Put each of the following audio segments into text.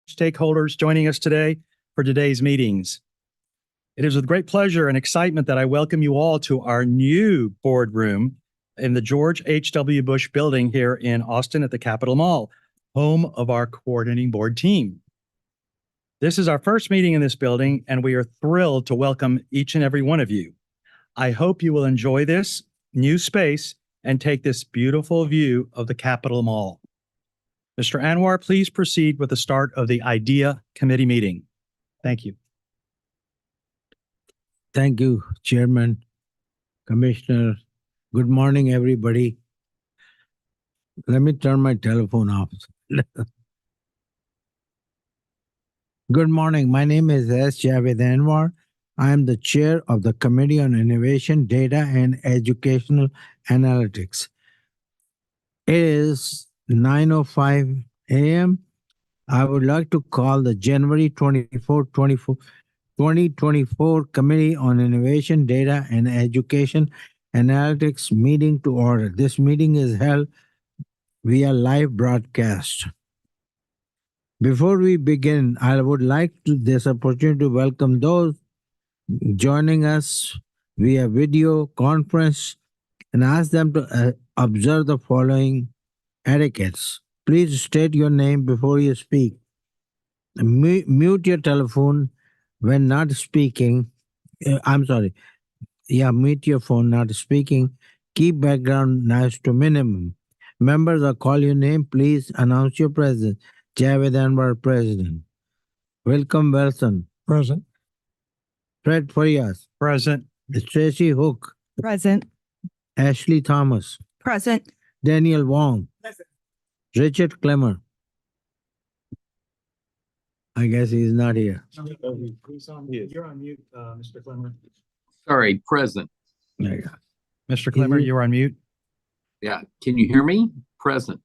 Stakeholders joining us today for today's meetings. It is with great pleasure and excitement that I welcome you all to our new boardroom in the George H.W. Bush Building here in Austin at the Capitol Mall, home of our coordinating board team. This is our first meeting in this building, and we are thrilled to welcome each and every one of you. I hope you will enjoy this new space and take this beautiful view of the Capitol Mall. Mr. Anwar, please proceed with the start of the IDEA Committee meeting. Thank you. Thank you, Chairman, Commissioner. Good morning, everybody. Let me turn my telephone off. Good morning. My name is S. Javed Anwar. I am the chair of the Committee on Innovation, Data, and Educational Analytics. It is 9:05 a.m. I would like to call the January 2024 Committee on Innovation, Data, and Education Analytics meeting to order. This meeting is held via live broadcast. Before we begin, I would like this opportunity to welcome those joining us via video conference and ask them to observe the following etiquettes. Please state your name before you speak. Mute your telephone when not speaking. Mute your phone not speaking. Keep background noise to minimum. Members, I call your name. Please announce your presence. Javed Anwar, President. Welcome Wilson. Present. Fred Farias. Present. Tracy Hook. Present. Ashley Thomas. Present. Daniel Wong. Present. Richard Clemmer. I guess he's not here. You're on mute, Mr. Clemmer. Sorry, present. There you go. Mr. Clemmer, you're on mute. Yeah, can you hear me? Present.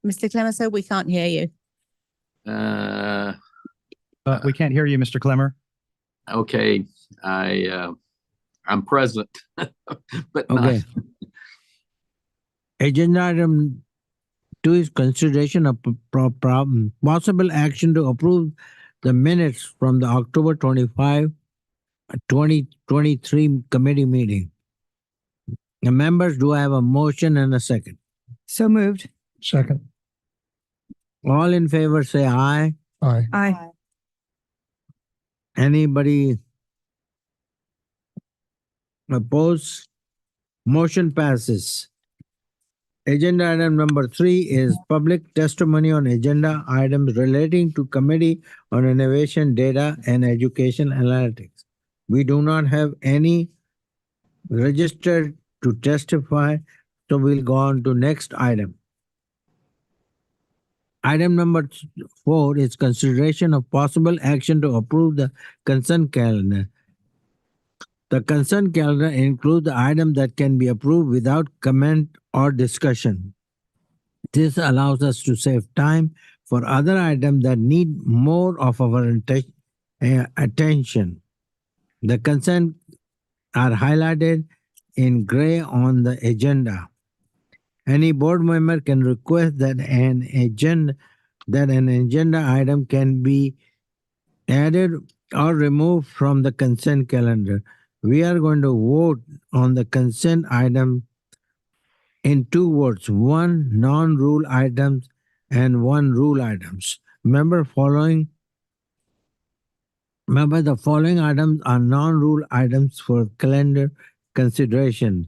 Mr. Clemmer, sir, we can't hear you. We can't hear you, Mr. Clemmer. Okay, I'm present, but Okay. Agenda item 2 is consideration of possible action to approve the minutes from the October 25, 2023 committee meeting. The members, do I have a motion and a second? So moved. Second. All in favor say aye. Aye. Aye. Anybody opposed? Motion passes. Agenda item number 3 is public testimony on agenda items relating to Committee on Innovation, Data, and Education Analytics. We do not have any registered to testify, so we'll go on to next item. Item number 4 is consideration of possible action to approve the consent calendar. The consent calendar includes the item that can be approved without comment or discussion. This allows us to save time for other items that need more of our attention. The consent are highlighted in gray on the agenda. Any board member can request that an agenda item can be added or removed from the consent calendar. We are going to vote on the consent item in 2 words: 1 non-rule items and 1 rule items. Remember, the following items are non-rule items for calendar consideration.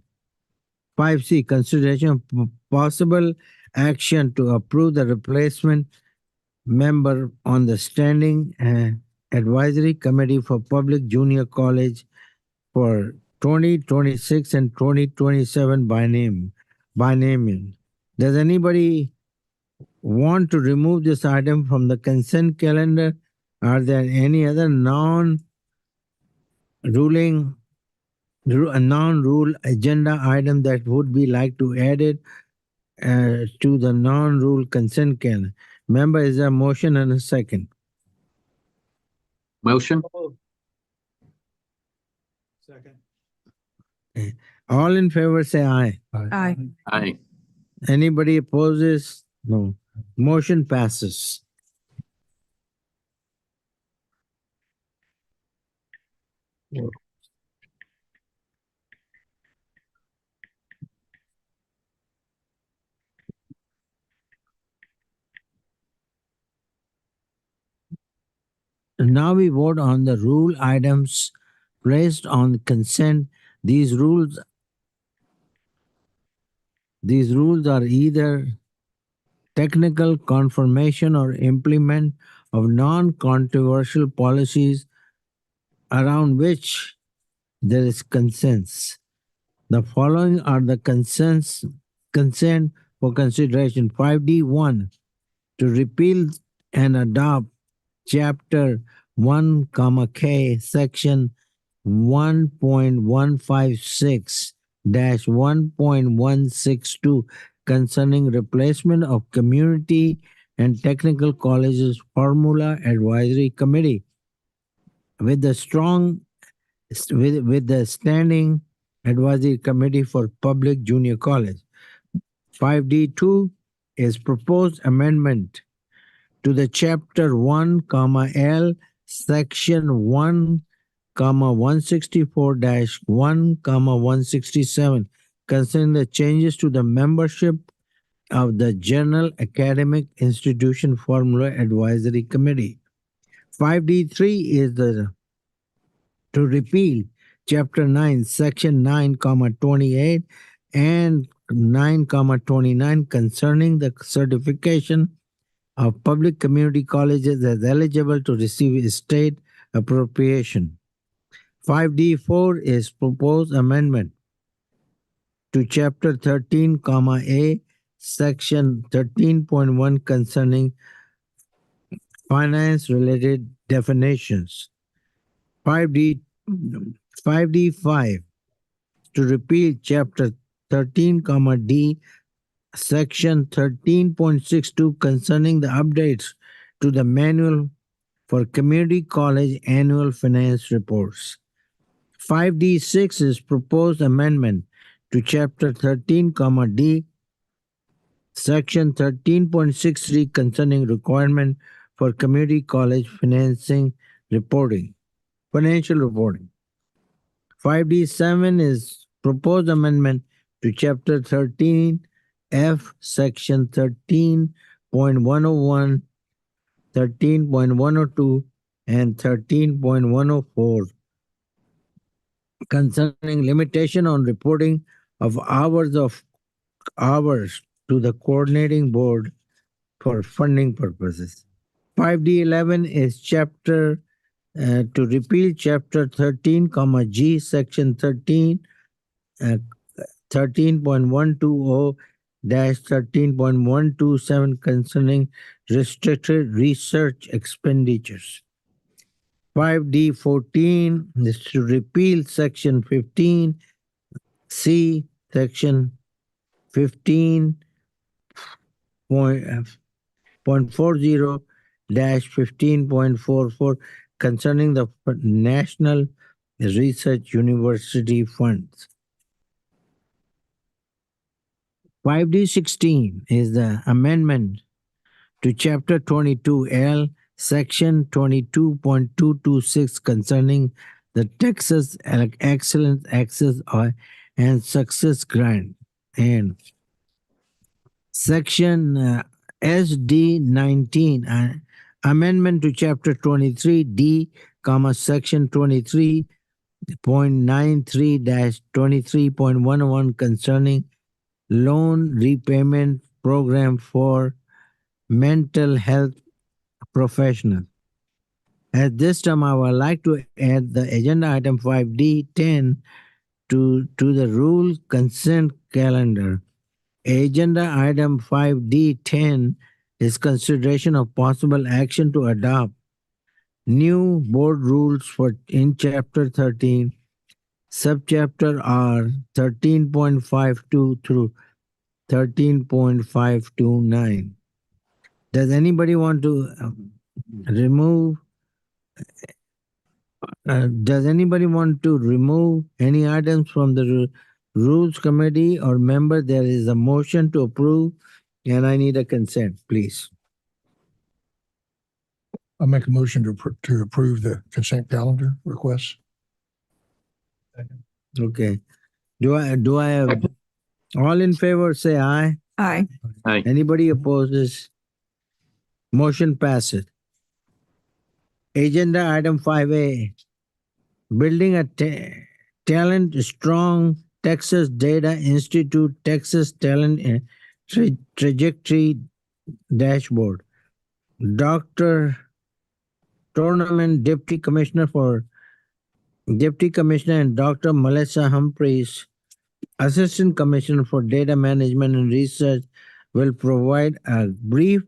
5C, consideration of possible action to approve the replacement member on the Standing Advisory Committee for Public Junior College for 2026 and 2027 by naming. Does anybody want to remove this item from the consent calendar? Are there any other non-rule agenda item that would be like to add it to the non-rule consent calendar? Member, is there a motion and a second? Motion? Second. All in favor say aye. Aye. Aye. Anybody opposes? No. Motion passes. Now we vote on the rule items placed on consent. These rules are either technical confirmation or implement of non-controversial policies around which there is consensus. The following are the consent for consideration. 5D1 to repeal and adopt Chapter 1, K, Section 1.156-1.162 concerning replacement of Community and Technical Colleges Formula Advisory Committee with the Standing Advisory Committee for Public Junior College. 5D2 is proposed amendment to the Chapter 1, L, Section 1, 164-1, 167 concerning the changes to the membership of the General Academic Institution Formula Advisory Committee. 5D3 is to repeal Chapter 9, Section 9, 28 and 9, 29 concerning the certification of public community colleges as eligible to receive state appropriation. 5D4 is proposed amendment to Chapter 13, A, Section 13.1 concerning finance-related definitions. 5D5 to repeal Chapter 13, D, Section 13.62 concerning the updates to the manual for community college annual finance reports. 5D6 is proposed amendment to Chapter 13, D, Section 13.63 concerning requirement for community college financial reporting. 5D7 is proposed amendment to Chapter 13, F, Section 13.101, 13.102, and 13.104 concerning limitation on reporting of hours to the coordinating board for funding purposes. 5D11 is to repeal Chapter 13, G, Section 13.120-13.127 concerning restricted research expenditures. 5D14 is to repeal Section 15, C, Section 15.40-15.44 concerning the National Research University funds. 5D16 is the amendment to Chapter 22L, Section 22.226 concerning the Texas Excellence Access and Success Grant, and Section SD19 amendment to Chapter 23D, Section 23.93-23.11 concerning loan repayment program for mental health professionals. At this time, I would like to add the agenda item 5D10 to the rule consent calendar. Agenda item 5D10 is consideration of possible action to adopt new board rules in Chapter 13, Subchapter R, 13.52 through 13.529. Does anybody want to remove? Does anybody want to remove any items from the Rules Committee or member? There is a motion to approve, and I need a consent, please. I'll make a motion to approve the consent calendar request. Okay. Do I have all in favor? Say aye. Aye. Aye. Anybody opposes? Motion passes. Agenda item 5A, building a talent strong Texas Data Institute, Texas Talent Trajectory Dashboard. Dr. Tournament Deputy Commissioner and Dr. Melissa Humphreys, Assistant Commissioner for Data Management and Research, will provide a brief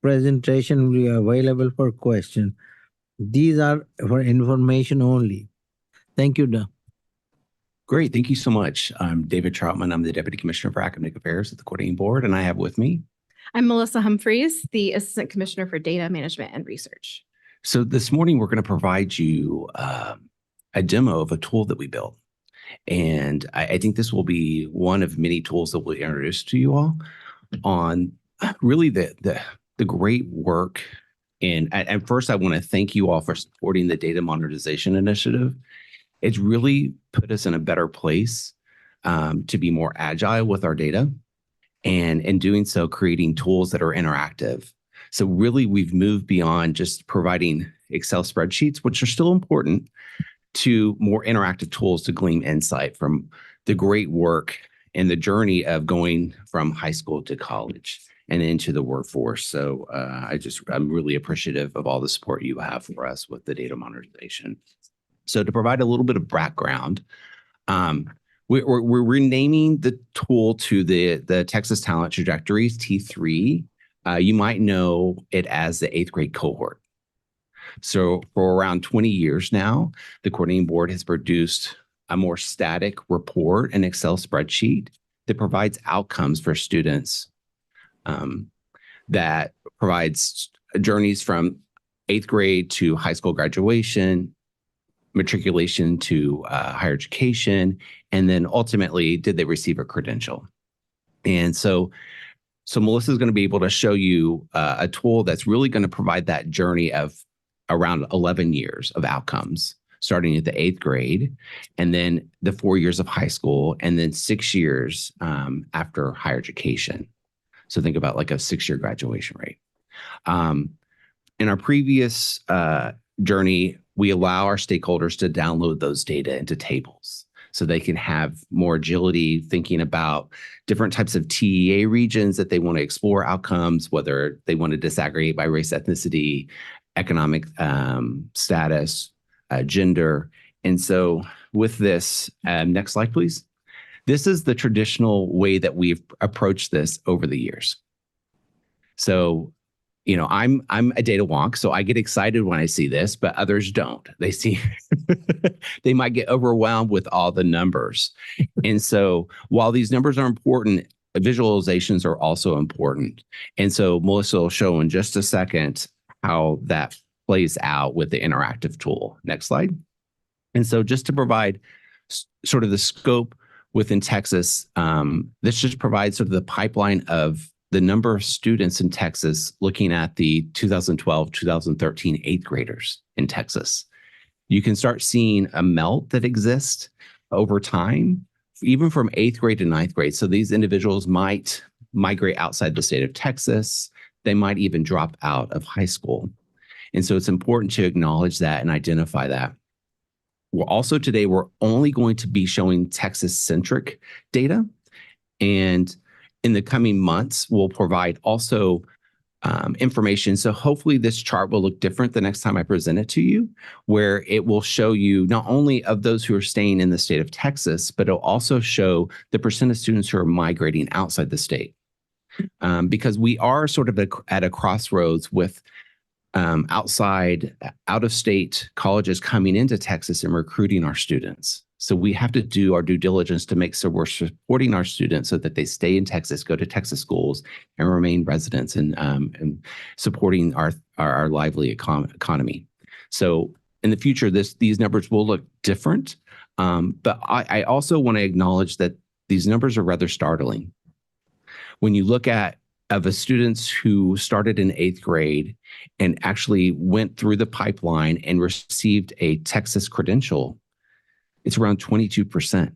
presentation will be available for question. These are for information only. Thank you, Doug. Great. Thank you so much. I'm David Troutman. I'm the Deputy Commissioner for Academic Affairs at the Coordinating Board, and I have with me. I'm Melissa Humphreys, the Assistant Commissioner for Data Management and Research. So this morning, we're going to provide you a demo of a tool that we built. And I think this will be one of many tools that we'll introduce to you all on really the great work. And first, I want to thank you all for supporting the Data Modernization Initiative. It's really put us in a better place to be more agile with our data, and in doing so, creating tools that are interactive. So really, we've moved beyond just providing Excel spreadsheets, which are still important, to more interactive tools to glean insight from the great work and the journey of going from high school to college and into the workforce. So I'm really appreciative of all the support you have for us with the data modernization. So to provide a little bit of background, we're renaming the tool to the Texas Talent Trajectories, T3. You might know it as the 8th grade cohort. So for around 20 years now, the Coordinating Board has produced a more static report, an Excel spreadsheet that provides outcomes for students, that provides journeys from 8th grade to high school graduation, matriculation to higher education, and then ultimately, did they receive a credential? And so Melissa is going to be able to show you a tool that's really going to provide that journey of around 11 years of outcomes, starting at the 8th grade, and then the 4 years of high school, and then 6 years after higher education. So think about like a 6-year graduation rate. In our previous journey, we allow our stakeholders to download those data into tables so they can have more agility thinking about different types of TEA regions that they want to explore outcomes, whether they want to disaggregate by race, ethnicity, economic status, gender. And so with this, next slide, please. This is the traditional way that we've approached this over the years. So, you know, I'm a data wonk, so I get excited when I see this, but others don't. They might get overwhelmed with all the numbers. And so while these numbers are important, visualizations are also important. And so Melissa will show in just a second how that plays out with the interactive tool. Next slide. And so just to provide sort of the scope within Texas, this just provides sort of the pipeline of the number of students in Texas looking at the 2012, 2013 8th graders in Texas. You can start seeing a melt that exists over time, even from 8th grade to 9th grade. So these individuals might migrate outside the state of Texas. They might even drop out of high school. And so it's important to acknowledge that and identify that. Today, we're only going to be showing Texas-centric data. And in the coming months, we'll provide also information. So hopefully this chart will look different the next time I present it to you, where it will show you not only of those who are staying in the state of Texas, but it'll also show the percent of students who are migrating outside the state. Because we are sort of at a crossroads with out-of-state colleges coming into Texas and recruiting our students. So we have to do our due diligence to make sure we're supporting our students so that they stay in Texas, go to Texas schools, and remain residents, and supporting our lively economy. So in the future, these numbers will look different, but I also want to acknowledge that these numbers are rather startling. When you look at of students who started in 8th grade and actually went through the pipeline and received a Texas credential, it's around 22%.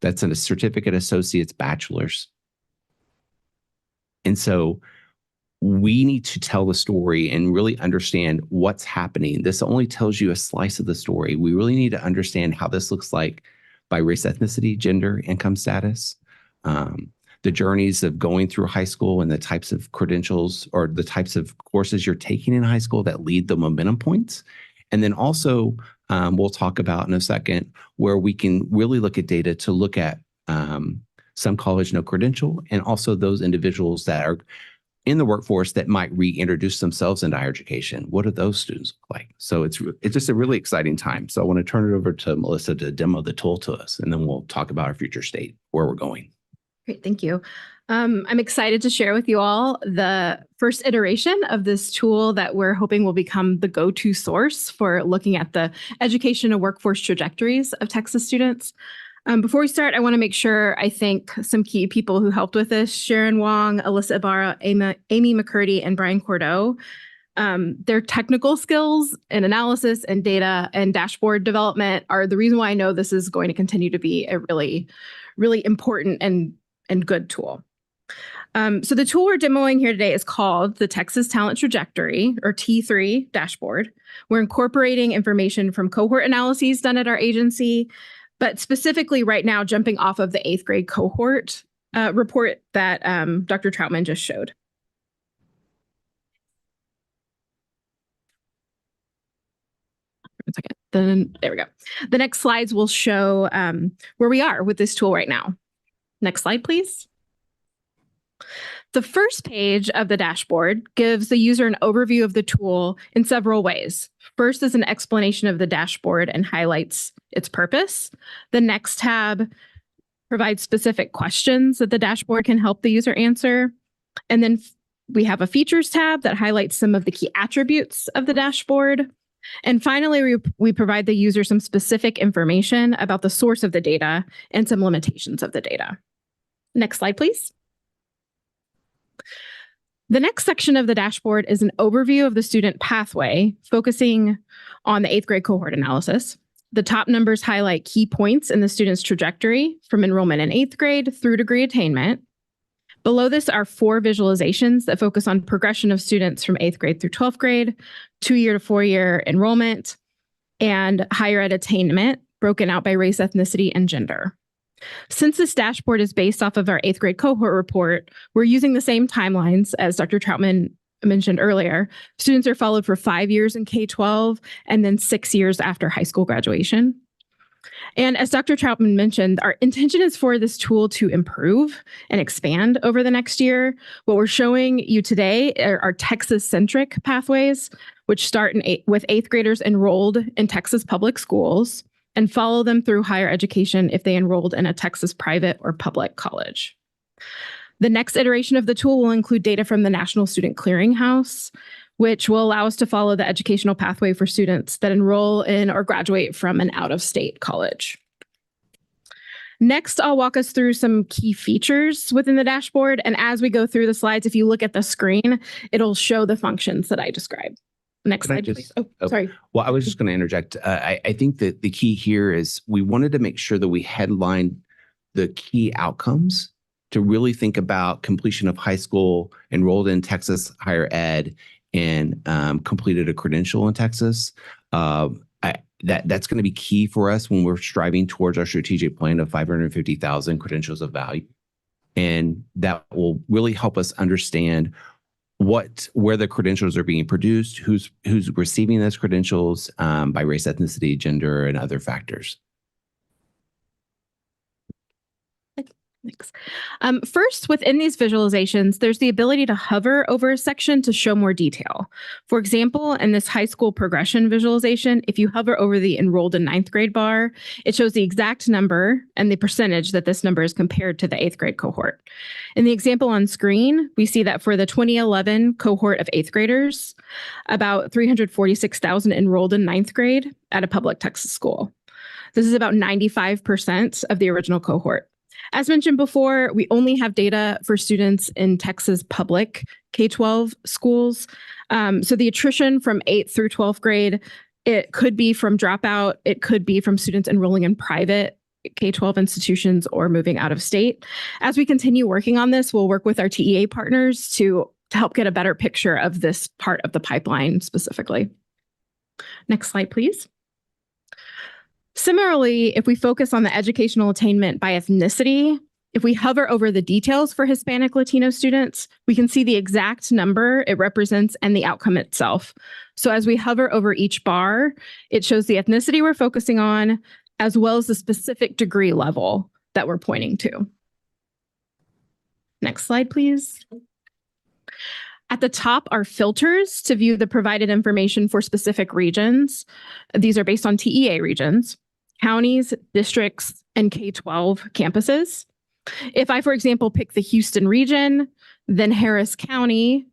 That's a certificate, associate's, bachelor's. And so we need to tell the story and really understand what's happening. This only tells you a slice of the story. We really need to understand how this looks like by race, ethnicity, gender, income status, the journeys of going through high school and the types of credentials or the types of courses you're taking in high school that lead the momentum points. And then also, we'll talk about in a second where we can really look at data to look at some college no credential and also those individuals that are in the workforce that might reintroduce themselves into higher education. What do those students look like? So it's just a really exciting time. So I want to turn it over to Melissa to demo the tool to us, and then we'll talk about our future state, where we're going. Great, thank you. I'm excited to share with you all the first iteration of this tool that we're hoping will become the go-to source for looking at the education and workforce trajectories of Texas students. Before we start, I want to make sure I thank some key people who helped with this: Sharon Wong, Alyssa Ibarra, Amy McCurdy, and Brian Cordeau. Their technical skills and analysis and data and dashboard development are the reason why I know this is going to continue to be a really, really important and good tool. So the tool we're demoing here today is called the Texas Talent Trajectory, or T3 dashboard. We're incorporating information from cohort analyses done at our agency, but specifically right now jumping off of the 8th grade cohort report that Dr. Troutman just showed. One second. Then there we go. The next slides will show where we are with this tool right now. Next slide, please. The first page of the dashboard gives the user an overview of the tool in several ways. First is an explanation of the dashboard and highlights its purpose. The next tab provides specific questions that the dashboard can help the user answer. And then we have a features tab that highlights some of the key attributes of the dashboard. And finally, we provide the user some specific information about the source of the data and some limitations of the data. Next slide, please. The next section of the dashboard is an overview of the student pathway, focusing on the 8th grade cohort analysis. The top numbers highlight key points in the student's trajectory from enrollment in 8th grade through degree attainment. Below this are 4 visualizations that focus on progression of students from 8th grade through 12th grade, 2-year to 4-year enrollment, and higher ed attainment, broken out by race, ethnicity, and gender. Since this dashboard is based off of our 8th grade cohort report, we're using the same timelines as Dr. Troutman mentioned earlier. Students are followed for 5 years in K-12 and then 6 years after high school graduation. And as Dr. Troutman mentioned, our intention is for this tool to improve and expand over the next year. What we're showing you today are Texas-centric pathways, which start with 8th graders enrolled in Texas public schools and follow them through higher education if they enrolled in a Texas private or public college. The next iteration of the tool will include data from the National Student Clearinghouse, which will allow us to follow the educational pathway for students that enroll in or graduate from an out-of-state college. Next, I'll walk us through some key features within the dashboard. And as we go through the slides, if you look at the screen, it'll show the functions that I described. Next slide, please. Oh, sorry. Well, I was just going to interject. I think that the key here is we wanted to make sure that we headlined the key outcomes to really think about completion of high school, enrolled in Texas higher ed, and completed a credential in Texas. That's going to be key for us when we're striving towards our strategic plan of 550,000 credentials of value. And that will really help us understand where the credentials are being produced, who's receiving those credentials by race, ethnicity, gender, and other factors. Thanks. First, within these visualizations, there's the ability to hover over a section to show more detail. For example, in this high school progression visualization, if you hover over the enrolled in 9th grade bar, it shows the exact number and the percentage that this number is compared to the 8th grade cohort. In the example on screen, we see that for the 2011 cohort of 8th graders, about 346,000 enrolled in 9th grade at a public Texas school. This is about 95% of the original cohort. As mentioned before, we only have data for students in Texas public K-12 schools. So the attrition from 8th through 12th grade, it could be from dropout, it could be from students enrolling in private K-12 institutions or moving out of state. As we continue working on this, we'll work with our TEA partners to to help get a better picture of this part of the pipeline specifically. Next slide, please. Similarly, if we focus on the educational attainment by ethnicity, if we hover over the details for Hispanic Latino students, we can see the exact number it represents and the outcome itself. So as we hover over each bar, it shows the ethnicity we're focusing on, as well as the specific degree level that we're pointing to. Next slide, please. At the top are filters to view the provided information for specific regions. These are based on TEA regions, counties, districts, and K-12 campuses. If I, for example, pick the Houston region, then Harris County,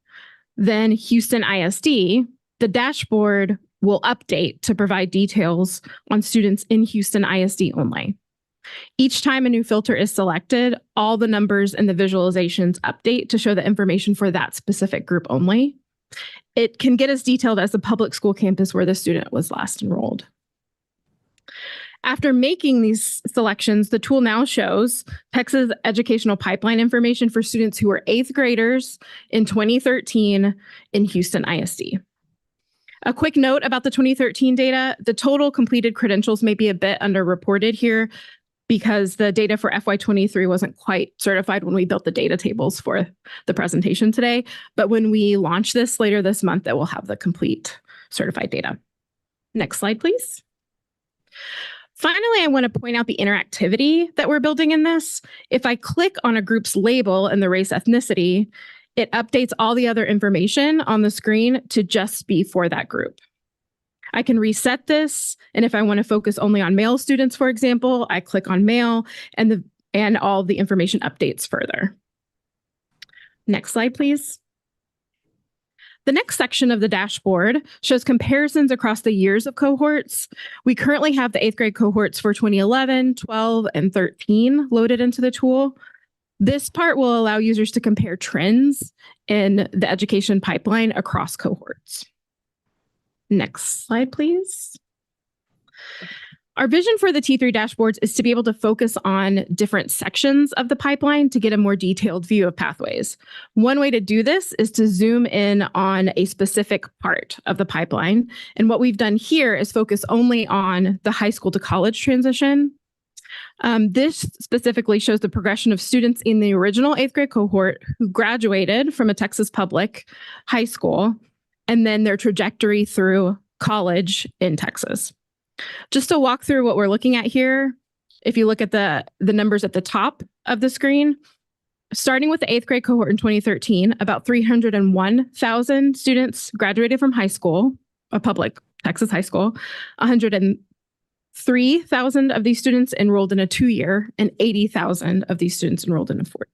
then Houston ISD, the dashboard will update to provide details on students in Houston ISD only. Each time a new filter is selected, all the numbers and the visualizations update to show the information for that specific group only. It can get as detailed as the public school campus where the student was last enrolled. After making these selections, the tool now shows Texas educational pipeline information for students who were 8th graders in 2013 in Houston ISD. A quick note about the 2013 data, the total completed credentials may be a bit underreported here because the data for FY23 wasn't quite certified when we built the data tables for the presentation today. But when we launch this later this month, it will have the complete certified data. Next slide, please. Finally, I want to point out the interactivity that we're building in this. If I click on a group's label in the race ethnicity, it updates all the other information on the screen to just be for that group. I can reset this, and if I want to focus only on male students, for example, I click on male, and all the information updates further. Next slide, please. The next section of the dashboard shows comparisons across the years of cohorts. We currently have the 8th grade cohorts for 2011, 12, and 13 loaded into the tool. This part will allow users to compare trends in the education pipeline across cohorts. Next slide, please. Our vision for the T3 dashboards is to be able to focus on different sections of the pipeline to get a more detailed view of pathways. One way to do this is to zoom in on a specific part of the pipeline. And what we've done here is focus only on the high school to college transition. This specifically shows the progression of students in the original 8th grade cohort who graduated from a Texas public high school, and then their trajectory through college in Texas. Just to walk through what we're looking at here, if you look at the numbers at the top of the screen, starting with the 8th grade cohort in 2013, about 301,000 students graduated from high school, a public Texas high school. 103,000 of these students enrolled in a 2-year, and 80,000 of these students enrolled in a 4-year.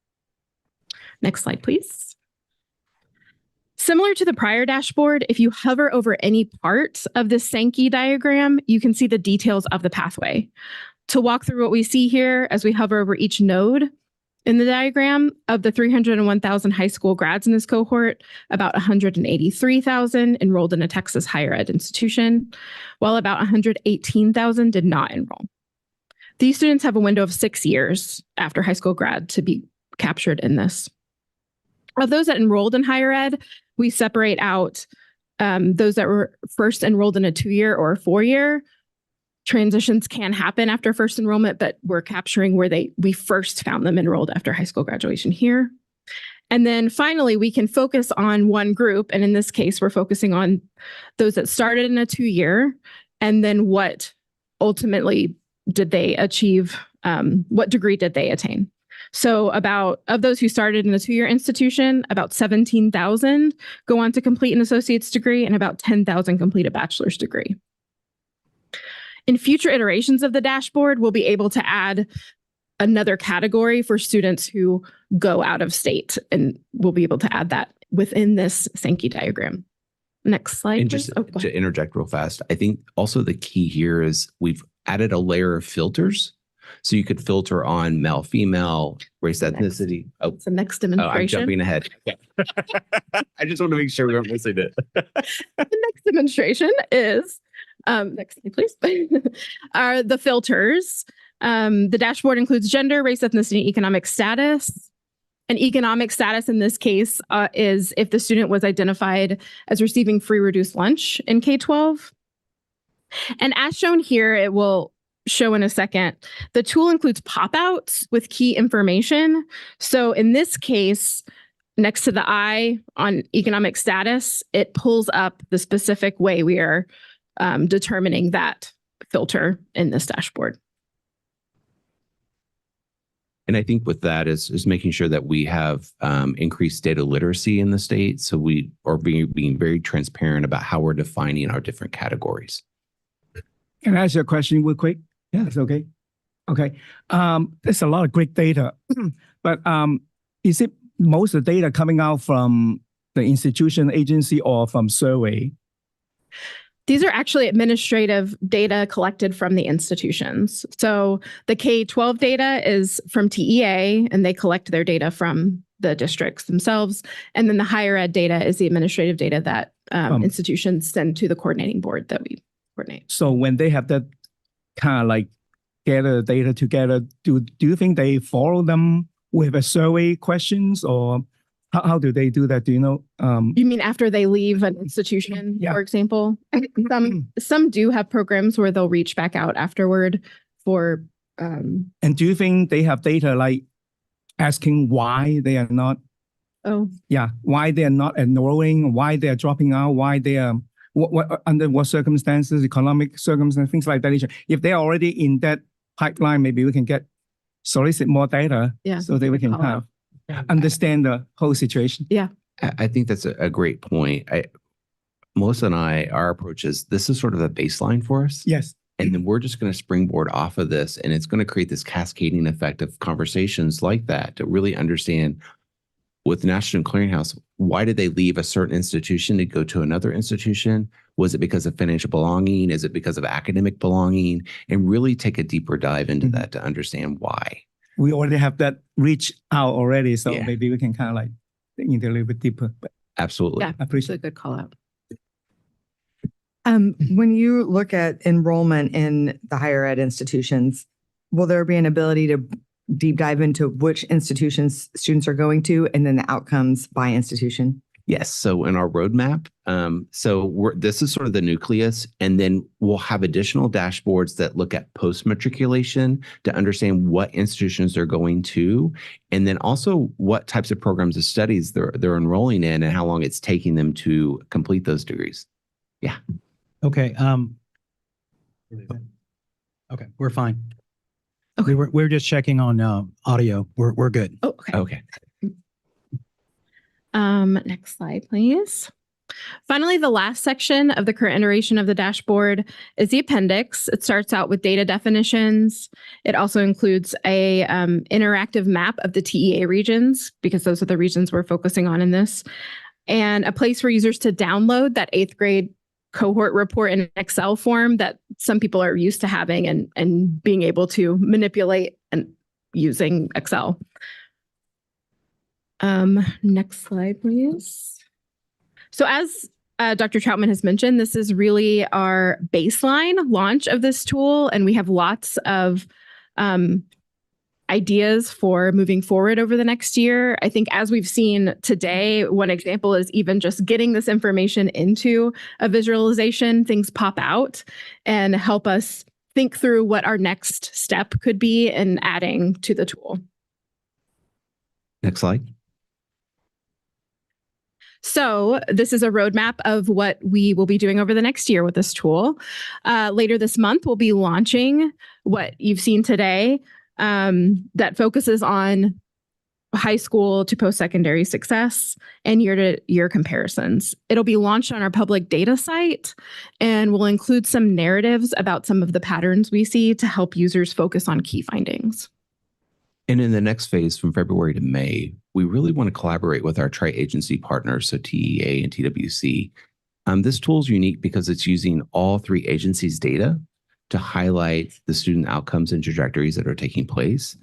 Next slide, please. Similar to the prior dashboard, if you hover over any part of this Sankey diagram, you can see the details of the pathway. To walk through what we see here as we hover over each node in the diagram, of the 301,000 high school grads in this cohort, about 183,000 enrolled in a Texas higher ed institution, while about 118,000 did not enroll. These students have a window of 6 years after high school grad to be captured in this. Of those that enrolled in higher ed, we separate out those that were first enrolled in a 2-year or a 4-year. Transitions can happen after first enrollment, but we're capturing where we first found them enrolled after high school graduation here. And then finally, we can focus on one group. And in this case, we're focusing on those that started in a 2-year, and then what ultimately did they achieve? What degree did they attain? So of those who started in a 2-year institution, about 17,000 go on to complete an associate's degree, and about 10,000 complete a bachelor's degree. In future iterations of the dashboard, we'll be able to add another category for students who go out of state, and we'll be able to add that within this Sankey diagram. Next slide, And please. just Oh, go ahead. to interject real fast, I think also the key here is we've added a layer of filters. So you could filter on male, female, race, Next. ethnicity. Oh, It's the next I'm demonstration. jumping ahead. I just want to make sure we weren't missing it. The next demonstration is, next slide, please, are the filters. The dashboard includes gender, race, ethnicity, economic status. An economic status in this case is if the student was identified as receiving free reduced lunch in K-12. And as shown here, it will show in a second, the tool includes pop-outs with key information. So in this case, next to the I on economic status, it pulls up the specific way we are determining that filter in this dashboard. And I think with that is making sure that we have increased data literacy in the state. So we are being very transparent about how we're defining our different categories. Can I ask you a question real quick? Yeah, it's okay. Okay. There's a lot of great data, but is it most of the data coming out from the institution, agency, or from survey? These are actually administrative data collected from the institutions. So the K-12 data is from TEA, and they collect their data from the districts themselves. And then the higher ed data is the administrative data that institutions send to the coordinating board that we coordinate. So when they have that kind of like gather data together, do you think they follow them with a survey questions, or how do they do that? Do you know? You mean after they leave an institution, Yeah. for example? Some do have programs where they'll reach back out afterward for. And do you think they have data like asking why they are not? Why they are not enrolling, why they are dropping out, why they are what under what circumstances, economic circumstances, things like that. If they're already in that pipeline, maybe we can solicit more data, so that we can kind of understand the whole situation. I think that's a great point. Melissa and our approach is this is sort of a baseline for us. Yes. And then we're just going to springboard off of this, and it's going to create this cascading effect of conversations like that to really understand with National Clearinghouse, why did they leave a certain institution to go to another institution? Was it because of financial belonging? Is it because of academic belonging? And really take a deeper dive into that to understand why. We already have that reach out already, so Yeah. maybe we can kind of like dig into a little bit deeper. But Absolutely. Yeah. I It's a appreciate good call out. When you look at enrollment in the higher ed institutions, will there be an ability to deep dive into which institutions students are going to and then the outcomes by institution? Yes. So in our roadmap, this is sort of the nucleus, and then we'll have additional dashboards that look at post-matriculation to understand what institutions they're going to, and then also what types of programs of studies they're enrolling in and how long it's taking them to complete those degrees. Okay. Okay, we're fine. Okay. We're just checking on audio. We're good. Oh, okay. Okay. Next slide, please. Finally, the last section of the current iteration of the dashboard is the appendix. It starts out with data definitions. It also includes a interactive map of the TEA regions, because those are the regions we're focusing on in this, and a place for users to download that 8th grade cohort report in Excel form that some people are used to having and being able to manipulate and using Excel. Next slide, please. So as Dr. Troutman has mentioned, this is really our baseline launch of this tool, and we have lots of ideas for moving forward over the next year. I think as we've seen today, one example is even just getting this information into a visualization, things pop out and help us think through what our next step could be in adding to the tool. Next slide. So this is a roadmap of what we will be doing over the next year with this tool. Later this month, we'll be launching what you've seen today, that focuses on high school to post-secondary success and year-to-year comparisons. It'll be launched on our public data site, and we'll include some narratives about some of the patterns we see to help users focus on key findings. And in the next phase, from February to May, we really want to collaborate with our tri-agency partners, so TEA and TWC. This tool is unique because it's using all 3 agencies' data to highlight the student outcomes and trajectories that are taking place.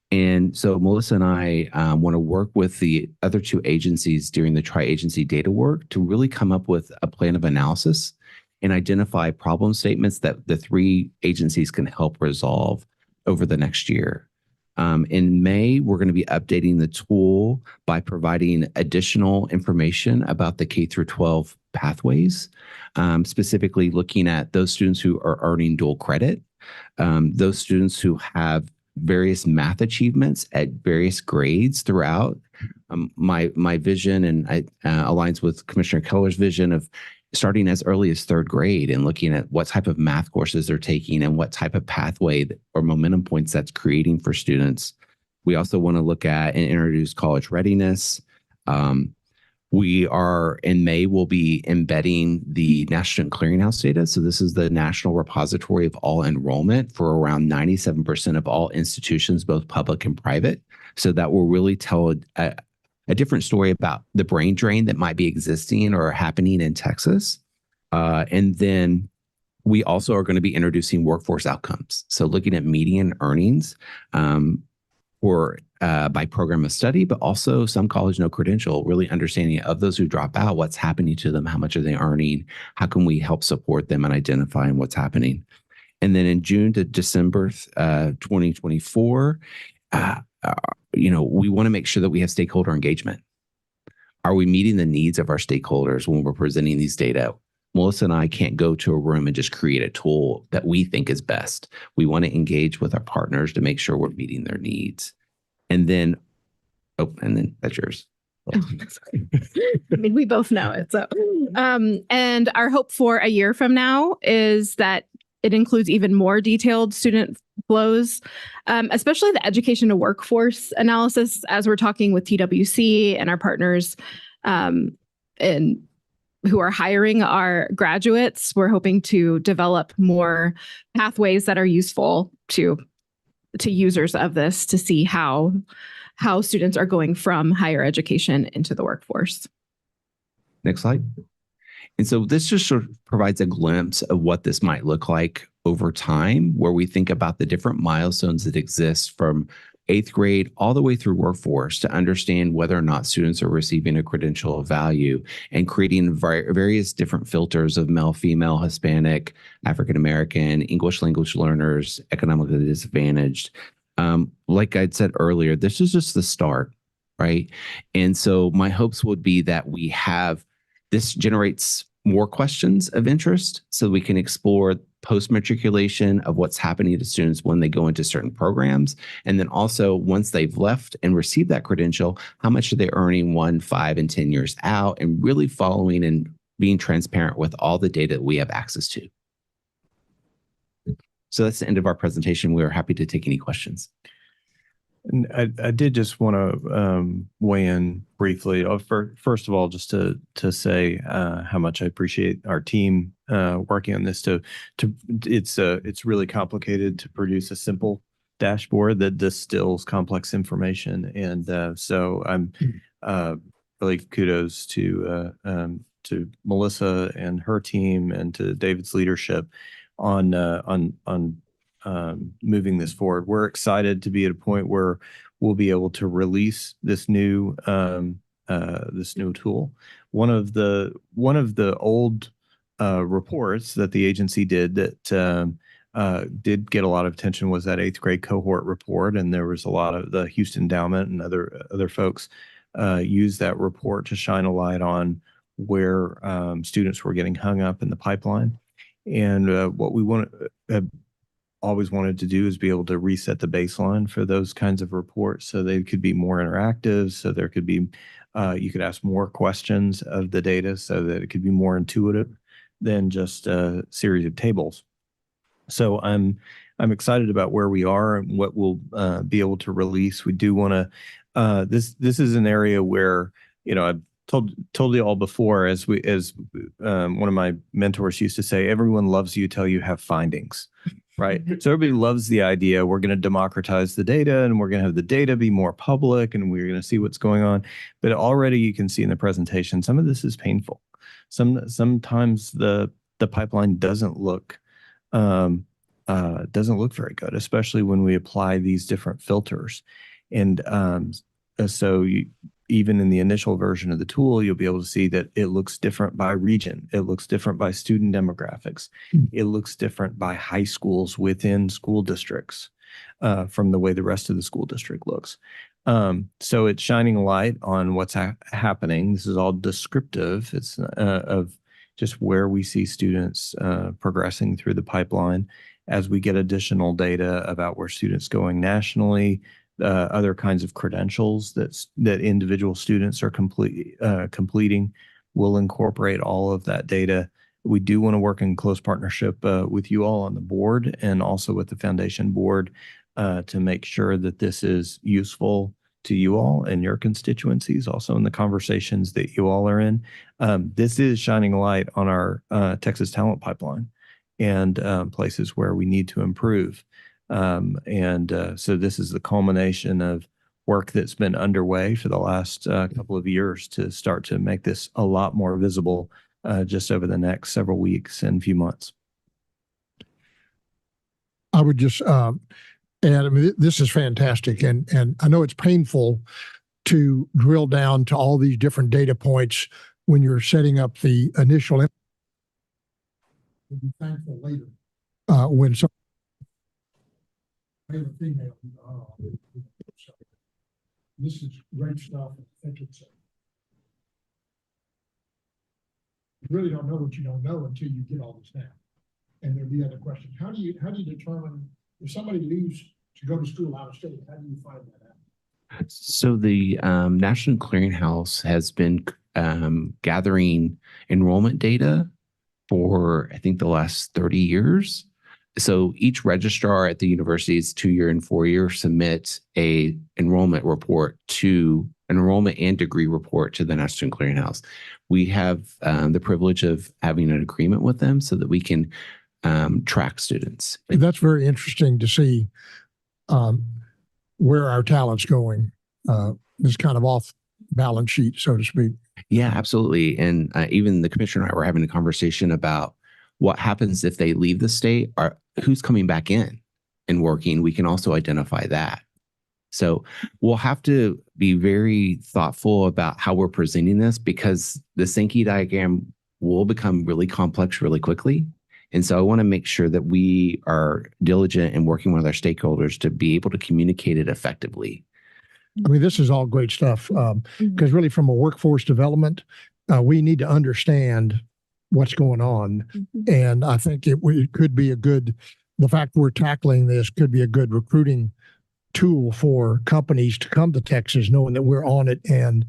And so Melissa and I want to work with the other 2 agencies during the tri-agency data work to really come up with a plan of analysis and identify problem statements that the 3 agencies can help resolve over the next year. In May, we're going to be updating the tool by providing additional information about the K through 12 pathways, specifically looking at those students who are earning dual credit, those students who have various math achievements at various grades throughout. My vision and aligns with Commissioner Keller's vision of starting as early as third grade and looking at what type of math courses they're taking and what type of pathway or momentum points that's creating for students. We also want to look at and introduce college readiness. We are in May, we'll be embedding the National Student Clearinghouse data. So this is the national repository of all enrollment for around 97% of all institutions, both public and private. So that will really tell a different story about the brain drain that might be existing or happening in Texas. And then we also are going to be introducing workforce outcomes. So looking at median earnings by program of study, but also some college no credential, really understanding of those who drop out, what's happening to them, how much are they earning, how can we help support them and identifying what's happening. And then in June to December 2024, we want to make sure that we have stakeholder engagement. Are we meeting the needs of our stakeholders when we're presenting these data? Melissa and I can't go to a room and just create a tool that we think is best. We want to engage with our partners to make sure we're meeting their needs. And then that's yours. Oh, sorry. I mean, we both know it. So, and our hope for a year from now is that it includes even more detailed student flows, especially the education to workforce analysis, as we're talking with TWC and our partners and who are hiring our graduates. We're hoping to develop more pathways that are useful to users of this to see how students are going from higher education into the workforce. Next slide. And so this just sort of provides a glimpse of what this might look like over time, where we think about the different milestones that exist from 8th grade all the way through workforce to understand whether or not students are receiving a credential of value and creating various different filters of male, female, Hispanic, African-American, English language learners, economically disadvantaged. Like I'd said earlier, this is just the start, right? And so my hopes would be that this generates more questions of interest so we can explore post-matriculation of what's happening to students when they go into certain programs. And then also once they've left and received that credential, how much are they earning 1, 5, and 10 years out, and really following and being transparent with all the data that we have access to. So that's the end of our presentation. We are happy to take any questions. And I did just want to weigh in briefly. First of all, just to say how much I appreciate our team working on this. It's really complicated to produce a simple dashboard that distills complex information, and so I'm really kudos to Melissa and her team and to David's leadership on moving this forward. We're excited to be at a point where we'll be able to release this new tool. One of the old reports that the agency did that did get a lot of attention was that 8th grade cohort report, and there was a lot of the Houston Endowment and other folks used that report to shine a light on where students were getting hung up in the pipeline. And what we always wanted to do is be able to reset the baseline for those kinds of reports so they could be more interactive, so there could be you could ask more questions of the data so that it could be more intuitive than just a series of tables. So I'm excited about where we are and what we'll be able to release. We do want to this is an area where, I've told you all before, as one of my mentors used to say, everyone loves you till you have findings, right? So everybody loves the idea we're going to democratize the data and we're going to have the data be more public and we're going to see what's going on. But already you can see in the presentation, some of this is painful. Sometimes the pipeline doesn't look very good, especially when we apply these different filters. And even in the initial version of the tool, you'll be able to see that it looks different by region. It looks different by student demographics. It looks different by high schools within school districts. from the way the rest of the school district looks. So it's shining a light on what's happening. This is all descriptive. It's of just where we see students progressing through the pipeline as we get additional data about where students going nationally, other kinds of credentials that individual students are completing. We'll incorporate all of that data. We do want to work in close partnership with you all on the board and also with the foundation board to make sure that this is useful to you all and your constituencies, also in the conversations that you all are in. This is shining a light on our Texas talent pipeline and places where we need to improve. So this is the culmination of work that's been underway for the last couple of years to start to make this a lot more visible just over the next several weeks and few months. I would just add, I mean, this is fantastic. And I know it's painful to drill down to all these different data points when you're setting up the initial. We'll be thankful later when some male or female. This is great stuff. I think it's. You really don't know what you don't know until you get all this down. And there'll be other questions. How do you determine if somebody leaves to go to school out of state? How do you find that out? So the National Clearinghouse has been gathering enrollment data for, I think, the last 30 years. So each registrar at the universities 2-year and 4-year submits a enrollment and degree report to the National Clearinghouse. We have the privilege of having an agreement with them so that we can track students. That's very interesting to see where our talent's going. This kind of off balance sheet, so to speak. Yeah, absolutely. And even the commissioner and I were having a conversation about what happens if they leave the state, or who's coming back in and working. We can also identify that. So we'll have to be very thoughtful about how we're presenting this, because the Sankey diagram will become really complex really quickly. And so I want to make sure that we are diligent in working with our stakeholders to be able to communicate it effectively. I mean, this is all great stuff because really from a workforce development, we need to understand what's going on. And I think it could be the fact we're tackling this could be a good recruiting tool for companies to come to Texas, knowing that we're on it. And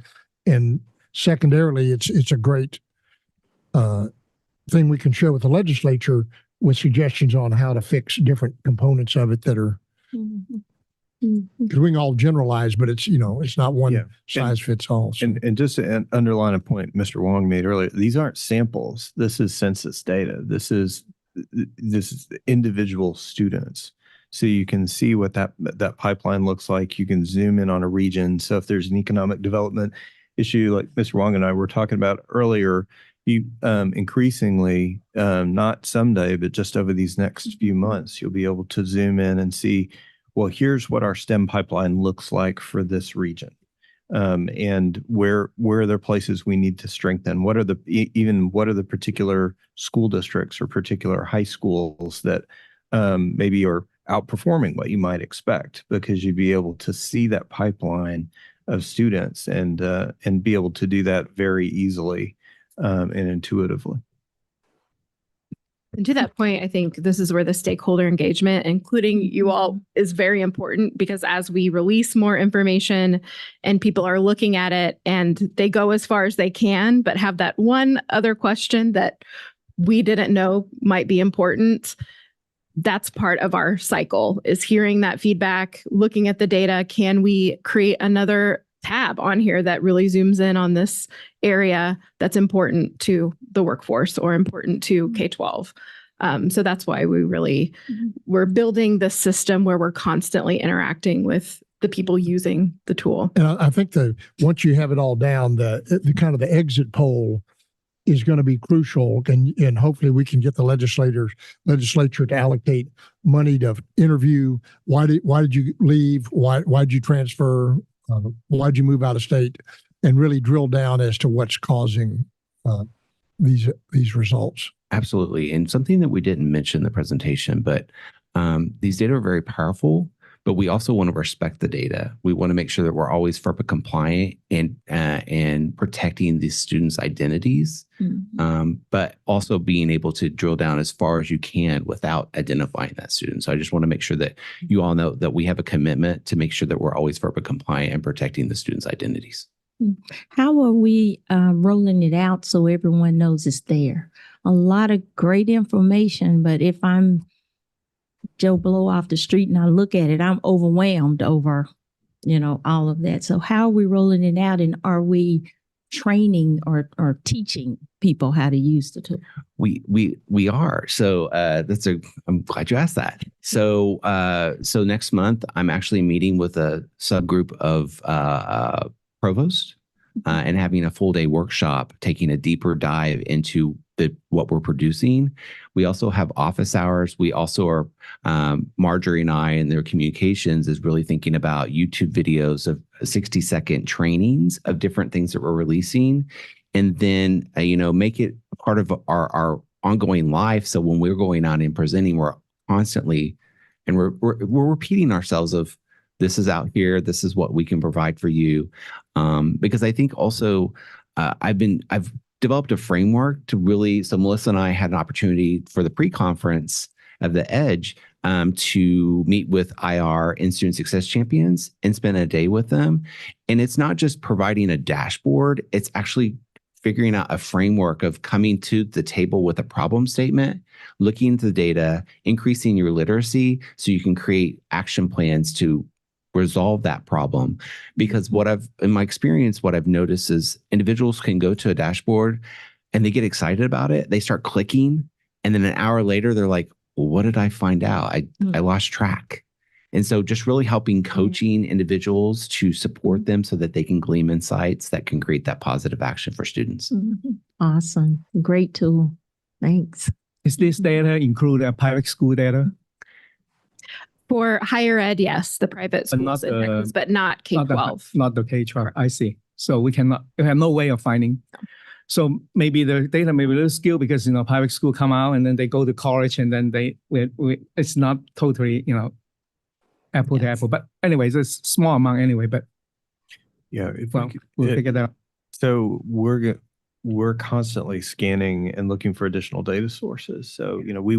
secondarily, it's a great thing we can share with the legislature with suggestions on how to fix different components of it that are, because we can all generalize, but it's not one size fits all. So. And just to underline a point Mr. Wong made earlier, these aren't samples. This is census data. This is individual students. So you can see what that pipeline looks like. You can zoom in on a region. So if there's an economic development issue, like Mr. Wong and I were talking about earlier, you increasingly, not someday, but just over these next few months, you'll be able to zoom in and see, well, here's what our STEM pipeline looks like for this region. And where are there places we need to strengthen? What are the particular school districts or particular high schools that maybe are outperforming what you might expect, because you'd be able to see that pipeline of students and be able to do that very easily and intuitively. And to that point, I think this is where the stakeholder engagement, including you all, is very important, because as we release more information and people are looking at it and they go as far as they can, but have that one other question that we didn't know might be important, that's part of our cycle, is hearing that feedback, looking at the data. Can we create another tab on here that really zooms in on this area that's important to the workforce or important to K-12? So that's why we're building this system where we're constantly interacting with the people using the tool. And I think once you have it all down, the kind of the exit poll is going to be crucial, and hopefully we can get the legislature to allocate money to interview. Why did you leave? Why did you transfer? Why did you move out of state? And really drill down as to what's causing these results. Absolutely. And something that we didn't mention in the presentation, but these data are very powerful, but we also want to respect the data. We want to make sure that we're always FERPA compliant and protecting these students' identities, but also being able to drill down as far as you can without identifying that student. So I just want to make sure that you all know that we have a commitment to make sure that we're always FERPA compliant and protecting the students' identities. How are we rolling it out so everyone knows it's there? A lot of great information, but if I'm Joe Blow off the street and I look at it, I'm overwhelmed over, all of that. So how are we rolling it out, and are we training or teaching people how to use the tool? We are. So I'm glad you asked that. So next month I'm actually meeting with a subgroup of provosts and having a full day workshop, taking a deeper dive into what we're producing. We also have office hours. We also are, Marjorie and I and their communications is really thinking about YouTube videos of 60-second trainings of different things that we're releasing. And then, make it part of our ongoing life. So when we're going out and presenting, we're constantly, and we're repeating ourselves of, this is out here. This is what we can provide for you. Because I think also I've developed a framework to really, so Melissa and I had an opportunity for the pre-conference of the EDGE to meet with IR and student success champions and spend a day with them. And it's not just providing a dashboard, it's actually figuring out a framework of coming to the table with a problem statement, looking into the data, increasing your literacy so you can create action plans to resolve that problem. Because in my experience, what I've noticed is individuals can go to a dashboard and they get excited about it. They start clicking. And then an hour later, they're like, well, what did I find out? I lost track. And so just really helping coaching individuals to support them so that they can glean insights that can create that positive action for students. Awesome. Great tool. Thanks. Is this data include private school data? For higher ed, yes, the private But schools not in Texas, but not K-12. Not the K-12. I see. So we have no way of finding. So maybe the data may be a little skewed because, private school come out and then they go to college and then it's not totally, apple to apple. But anyways, it's a small amount anyway, but Yeah, we'll figure that out. So we're constantly scanning and looking for additional data sources. So, we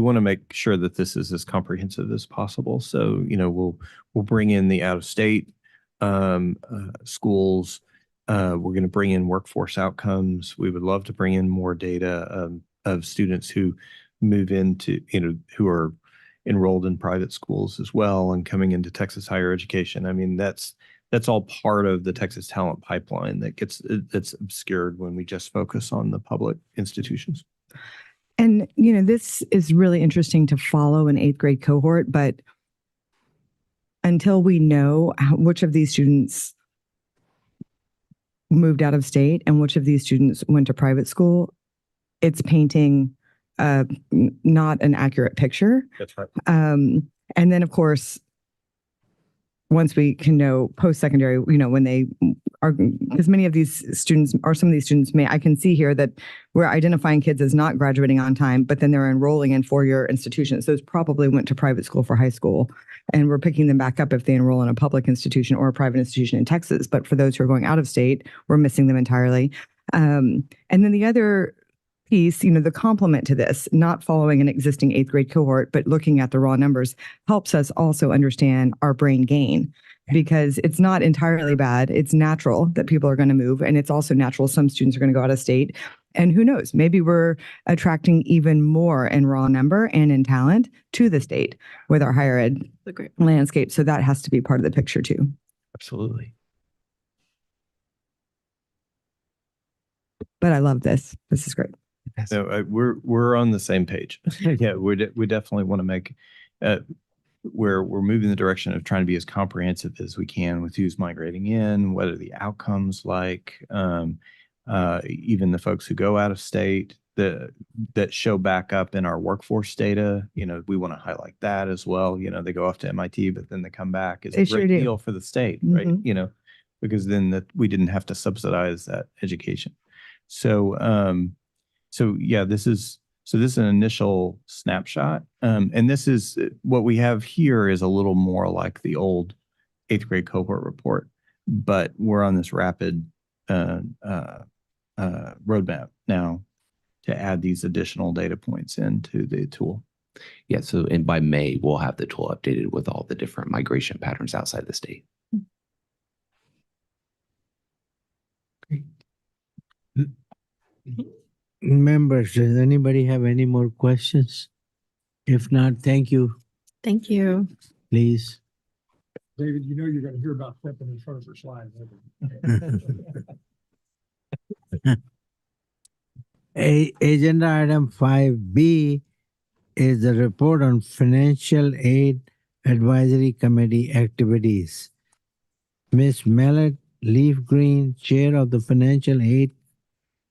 want to make sure that this is as comprehensive as possible. So, we'll bring in the out-of-state schools. We're going to bring in workforce outcomes. We would love to bring in more data of students who move into, who are enrolled in private schools as well and coming into Texas higher education. I mean, that's all part of the Texas talent pipeline that's obscured when we just focus on the public institutions. And, this is really interesting to follow an 8th grade cohort, but until we know which of these students moved out of state and which of these students went to private school, it's painting not an accurate picture. That's right. And then, of course, once we can know post-secondary, when they are, because many of these students or some of these students I can see here that we're identifying kids as not graduating on time, but then they're enrolling in four-year institutions. Those probably went to private school for high school, and we're picking them back up if they enroll in a public institution or a private institution in Texas. But for those who are going out of state, we're missing them entirely. And then the other piece, the complement to this, not following an existing 8th grade cohort, but looking at the raw numbers helps us also understand our brain gain, because it's not entirely bad. It's natural that people are going to move. And it's also natural some students are going to go out of state. And who knows, maybe we're attracting even more in raw number and in talent to the state with our higher ed landscape. So that has to be part of the picture too. Absolutely. But I love this. This is great. No, we're on the same page. Yeah, we definitely want to make we're moving the direction of trying to be as comprehensive as we can with who's migrating in, what are the outcomes like, even the folks who go out of state that show back up in our workforce data. We want to highlight that as well. They go off to MIT, but then they come back. It's a great deal for the state, right? Because then we didn't have to subsidize that education. So yeah, this is So this is an initial snapshot. And this is what we have here is a little more like the old 8th grade cohort report, but we're on this rapid roadmap now to add these additional data points into the tool. Yeah, so and by May, we'll have the tool updated with all the different migration patterns outside the state. Members, does anybody have any more questions? If not, thank you, Thank you. please. David, you know you're going to hear about stepping in front of her slide. Agenda item 5B is the report on Financial Aid Advisory Committee activities. Ms. Mallet Leaf Green, Chair of the Financial Aid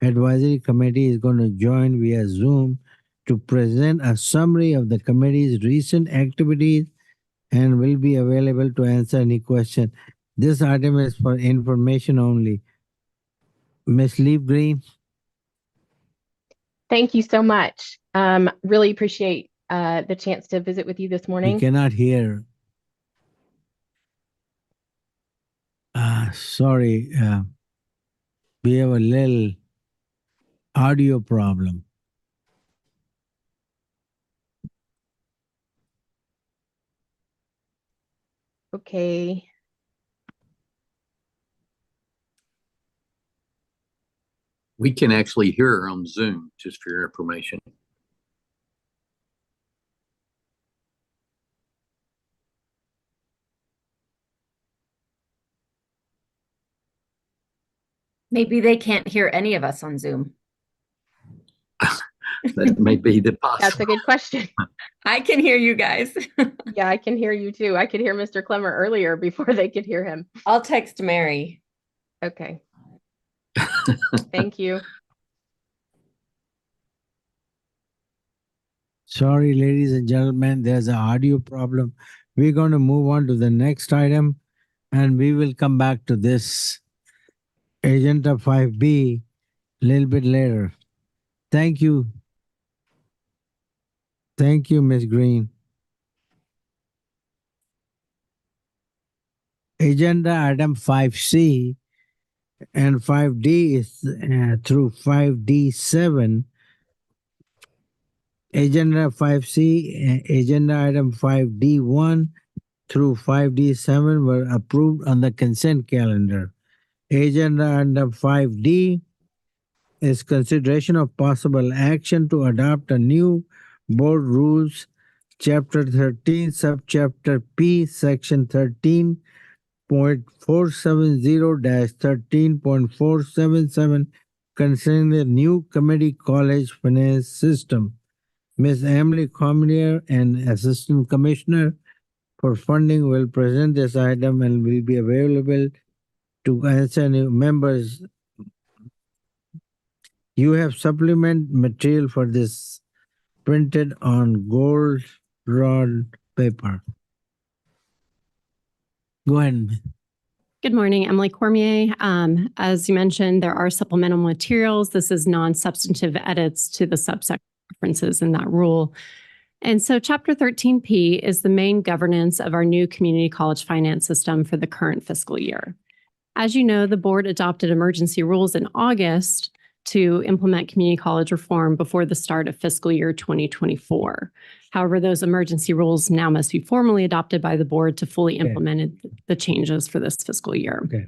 Advisory Committee, is going to join via Zoom to present a summary of the committee's recent activities and will be available to answer any question. This item is for information only. Ms. Leaf Green? Thank you so much. Really appreciate the chance to visit with you this We morning. cannot hear. Sorry, we have a little audio problem. Okay. We can actually hear her on Zoom, just for your information. Maybe they can't hear any of us on Zoom. That may be the That's a possible. good question. I can hear you guys. Yeah, I can hear you too. I could hear Mr. Clemmer earlier before they could hear him. I'll text Mary. Okay. Thank you. Sorry, ladies and gentlemen, there's an audio problem. We're going to move on to the next item and we will come back to this agenda 5B a little bit later. Thank you. Thank you, Ms. Green. Agenda item 5C and 5D is through 5D7. Agenda 5C, agenda item 5D1 through 5D7 were approved on the consent calendar. Agenda item 5D is consideration of possible action to adopt a new board rules, chapter 13, subchapter P, section 13.470-13.477 concerning the new committee college finance system. Ms. Emily Cormier, an assistant commissioner for funding, will present this item and will be available to answer any members. You have supplement material for this printed on gold rod paper. Go ahead. Good morning, Emily Cormier. As you mentioned, there are supplemental materials. This is non-substantive edits to the subsection references in that rule. And so Chapter 13P is the main governance of our new community college finance system for the current fiscal year. As you know, the board adopted emergency rules in August to implement community college reform before the start of fiscal year 2024. However, those emergency rules now must be formally adopted by the board to fully implement the changes for this fiscal year. Okay.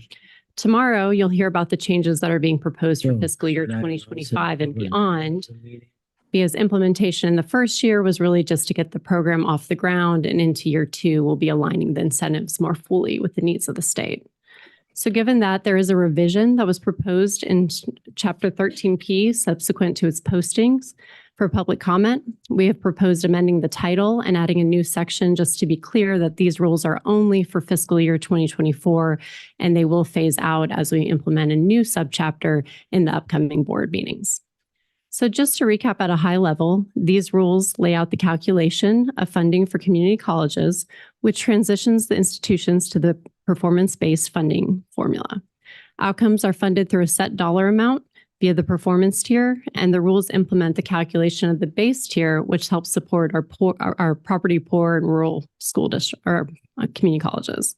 Tomorrow, you'll hear about the changes that are being proposed for So, fiscal year that was 2025 and it. beyond, because implementation in the first year was really just to get the program off the ground, and into year two, we'll be aligning the incentives more fully with the needs of the state. So given that, there is a revision that was proposed in Chapter 13P subsequent to its postings for public comment. We have proposed amending the title and adding a new section just to be clear that these rules are only for fiscal year 2024, and they will phase out as we implement a new subchapter in the upcoming board meetings. So just to recap at a high level, these rules lay out the calculation of funding for community colleges, which transitions the institutions to the performance-based funding formula. Outcomes are funded through a set dollar amount via the performance tier, and the rules implement the calculation of the base tier, which helps support our property poor and rural school district or community colleges.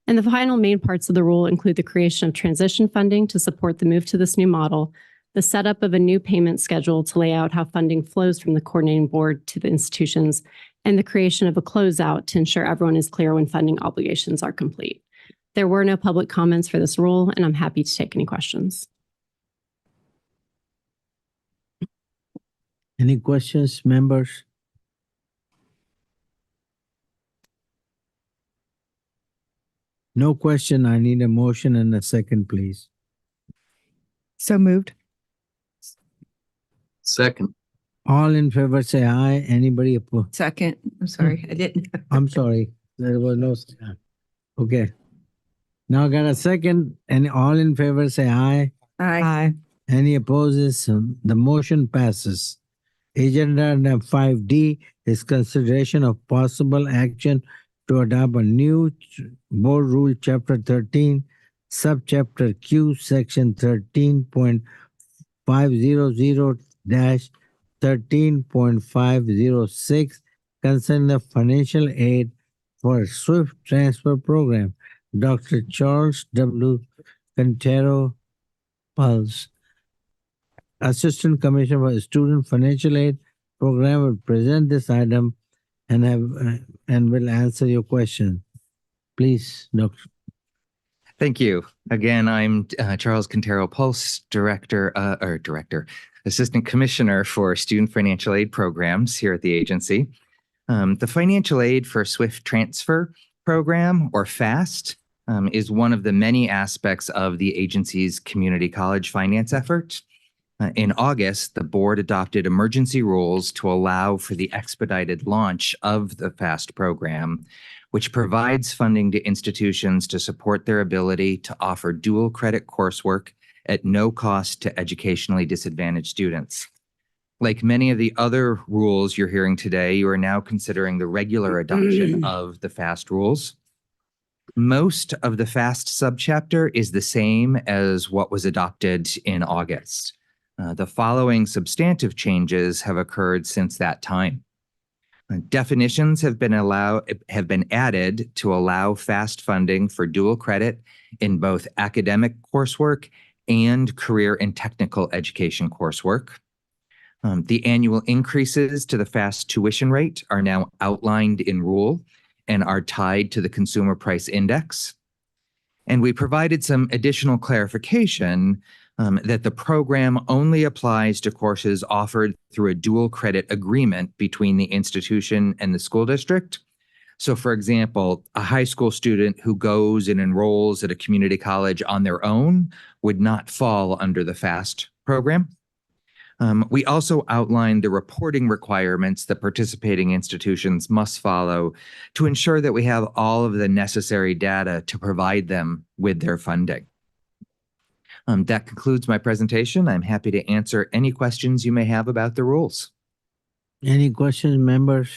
And the final main parts of the rule include the creation of transition funding to support the move to this new model, the setup of a new payment schedule to lay out how funding flows from the coordinating board to the institutions, and the creation of a closeout to ensure everyone is clear when funding obligations are complete. There were no public comments for this rule, and I'm happy to take any questions. Any questions, members? No question. I need a motion and a second, please. So moved. Second. All in favor, say aye. Anybody opposed? Second. I'm sorry. I didn't. I'm sorry. There was no. Okay. Now I got a second, and all in favor, say aye. Aye. Any opposes? The motion passes. Agenda item 5D is consideration of possible action to adopt a new board rule, chapter 13, subchapter Q, section 13.500-13.506 concerning the financial aid for SWIFT transfer program. Dr. Charles W. Quintero Pulse, Assistant Commissioner for Student Financial Aid Program, will present this item and will answer your question. Please, Doctor. Thank you. Again, I'm Charles Quintero Pulse, Assistant Commissioner for Student Financial Aid Programs here at the agency. The Financial Aid for Swift Transfer Program, or FAST, is one of the many aspects of the agency's community college finance effort. In August, the board adopted emergency rules to allow for the expedited launch of the FAST program, which provides funding to institutions to support their ability to offer dual credit coursework at no cost to educationally disadvantaged students. Like many of the other rules you're hearing today, you are now considering the regular adoption of the FAST rules. Most of the FAST subchapter is the same as what was adopted in August. The following substantive changes have occurred since that time. Definitions have been added to allow FAST funding for dual credit in both academic coursework and career and technical education coursework. The annual increases to the FAST tuition rate are now outlined in rule and are tied to the Consumer Price Index. And we provided some additional clarification that the program only applies to courses offered through a dual credit agreement between the institution and the school district. So, for example, a high school student who goes and enrolls at a community college on their own would not fall under the FAST program. We also outlined the reporting requirements that participating institutions must follow to ensure that we have all of the necessary data to provide them with their funding. That concludes my presentation. I'm happy to answer any questions you may have about the rules. Any questions, members?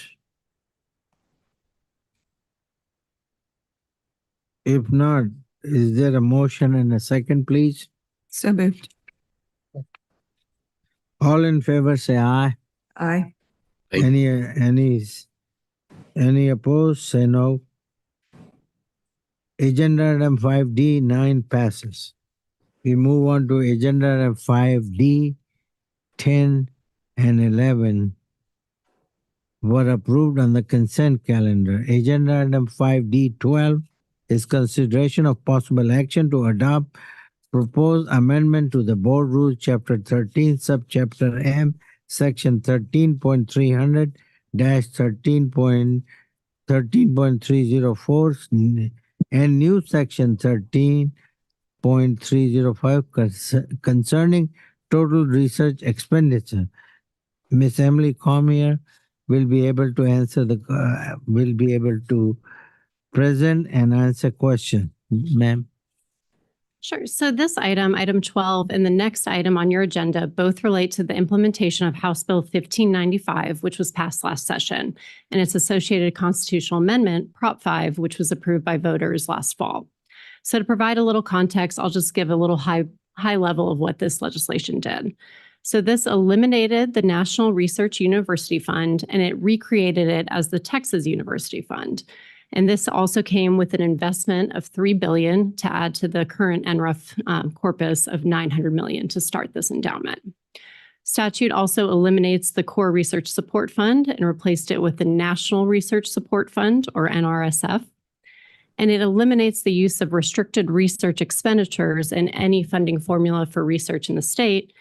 If not, is there a motion and a second, please? So moved. All in favor, say aye. Aye. Any opposed, say no. Agenda item 5D, 9 passes. We move on to agenda item 5D, 10, and 11 were approved on the consent calendar. Agenda item 5D, 12 is consideration of possible action to adopt proposed amendment to the board rules, chapter 13, subchapter M, section 13.300-13.304, and new section 13.305 concerning total research expenditure. Miss Emily Cormier will be able to answer present and answer question. Ma'am. Sure. So this item, item 12, and the next item on your agenda both relate to the implementation of House Bill 1595, which was passed last session, and its associated constitutional amendment, Prop 5, which was approved by voters last fall. So to provide a little context, I'll just give a little high high level of what this legislation did. So this eliminated the National Research University Fund and it recreated it as the Texas University Fund. And this also came with an investment of $3 billion to add to the current NREF corpus of $900 million to start this endowment. Statute also eliminates the Core Research Support Fund and replaced it with the National Research Support Fund, or NRSF. And it eliminates the use of restricted research expenditures in any funding formula for research in the state,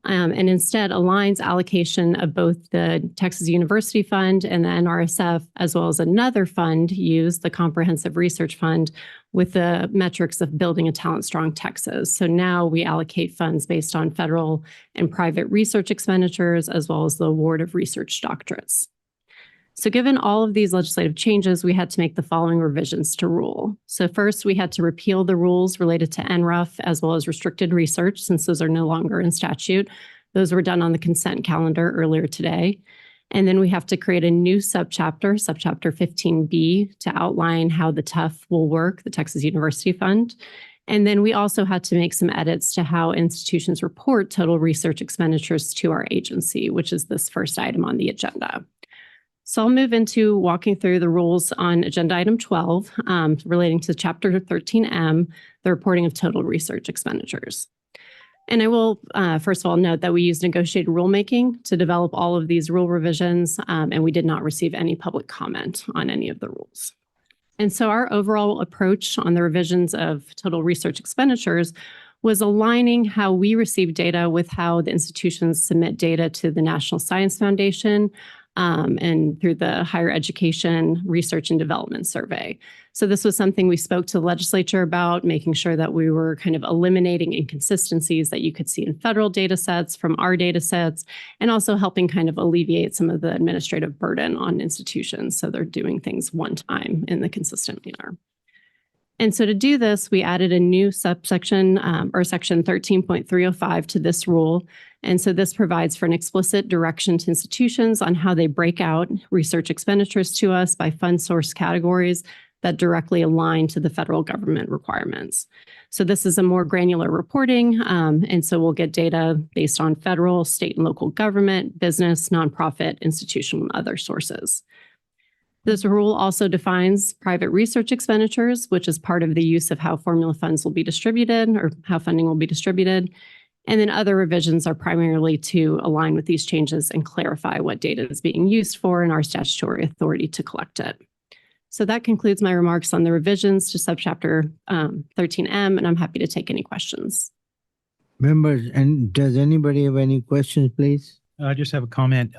and instead aligns allocation of both the Texas University Fund and the NRSF, as well as another fund used, the Comprehensive Research Fund, with the metrics of building a talent-strong Texas. So now we allocate funds based on federal and private research expenditures, as well as the award of research doctorates. So given all of these legislative changes, we had to make the following revisions to rule. So first, we had to repeal the rules related to NREF as well as restricted research, since those are no longer in statute. Those were done on the consent calendar earlier today. And then we have to create a new subchapter, subchapter 15B, to outline how the TUF will work, the Texas University Fund. And then we also had to make some edits to how institutions report total research expenditures to our agency, which is this first item on the agenda. So I'll move into walking through the rules on agenda item 12 relating to chapter 13M, the reporting of total research expenditures. And I will, first of all, note that we used negotiated rulemaking to develop all of these rule revisions, and we did not receive any public comment on any of the rules. And so our overall approach on the revisions of total research expenditures was aligning how we receive data with how the institutions submit data to the National Science Foundation, and through the Higher Education Research and Development Survey. So this was something we spoke to the legislature about, making sure that we were kind of eliminating inconsistencies that you could see in federal data sets from our data sets, and also helping kind of alleviate some of the administrative burden on institutions so they're doing things one time in the consistent manner. And so to do this, we added a new subsection or section 13.305 to this rule. And so this provides for an explicit direction to institutions on how they break out research expenditures to us by fund source categories that directly align to the federal government requirements. So this is a more granular reporting. And so we'll get data based on federal, state, and local government, business, nonprofit, institutional, and other sources. This rule also defines private research expenditures, which is part of the use of how formula funds will be distributed or how funding will be distributed. And then other revisions are primarily to align with these changes and clarify what data is being used for and our statutory authority to collect it. So that concludes my remarks on the revisions to subchapter 13M, and I'm happy to take any questions. Members, and does anybody have any questions, please? I just have a comment.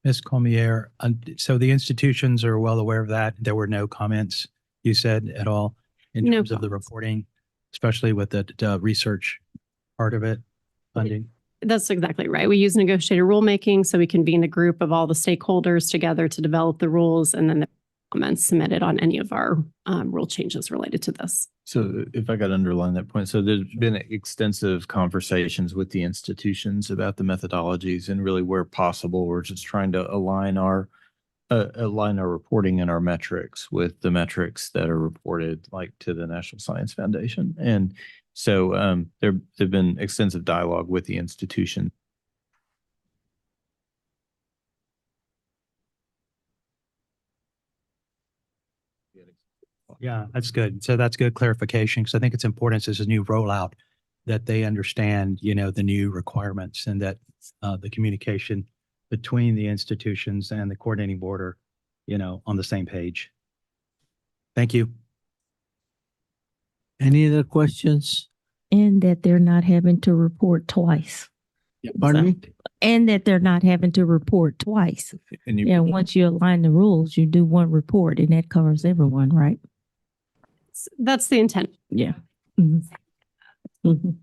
Ms. Cormier, so the institutions are well aware of that. There were no comments, you said, at all in terms of the reporting, especially with the research part of it, funding? That's exactly right. We use negotiated rulemaking, so we convene a group of all the stakeholders together to develop the rules, and then the comments submitted on any of our rule changes related to this. So if I could underline that point, so there's been extensive conversations with the institutions about the methodologies, and really where possible, we're just trying to align our reporting and our metrics with the metrics that are reported like to the National Science Foundation. And so there've been extensive dialogue with the institution. Yeah, that's good. So that's good clarification, because I think it's important as a new rollout that they understand, you know, the new requirements, and that the communication between the institutions and the coordinating board are, you know, on the same page. Thank you. Any other questions? And that they're not having to report twice. Pardon me? And that they're not having to report twice. And Yeah, once you align the rules, you do one report and that covers everyone, right? That's the intent. Yeah. Mhm. Mhm.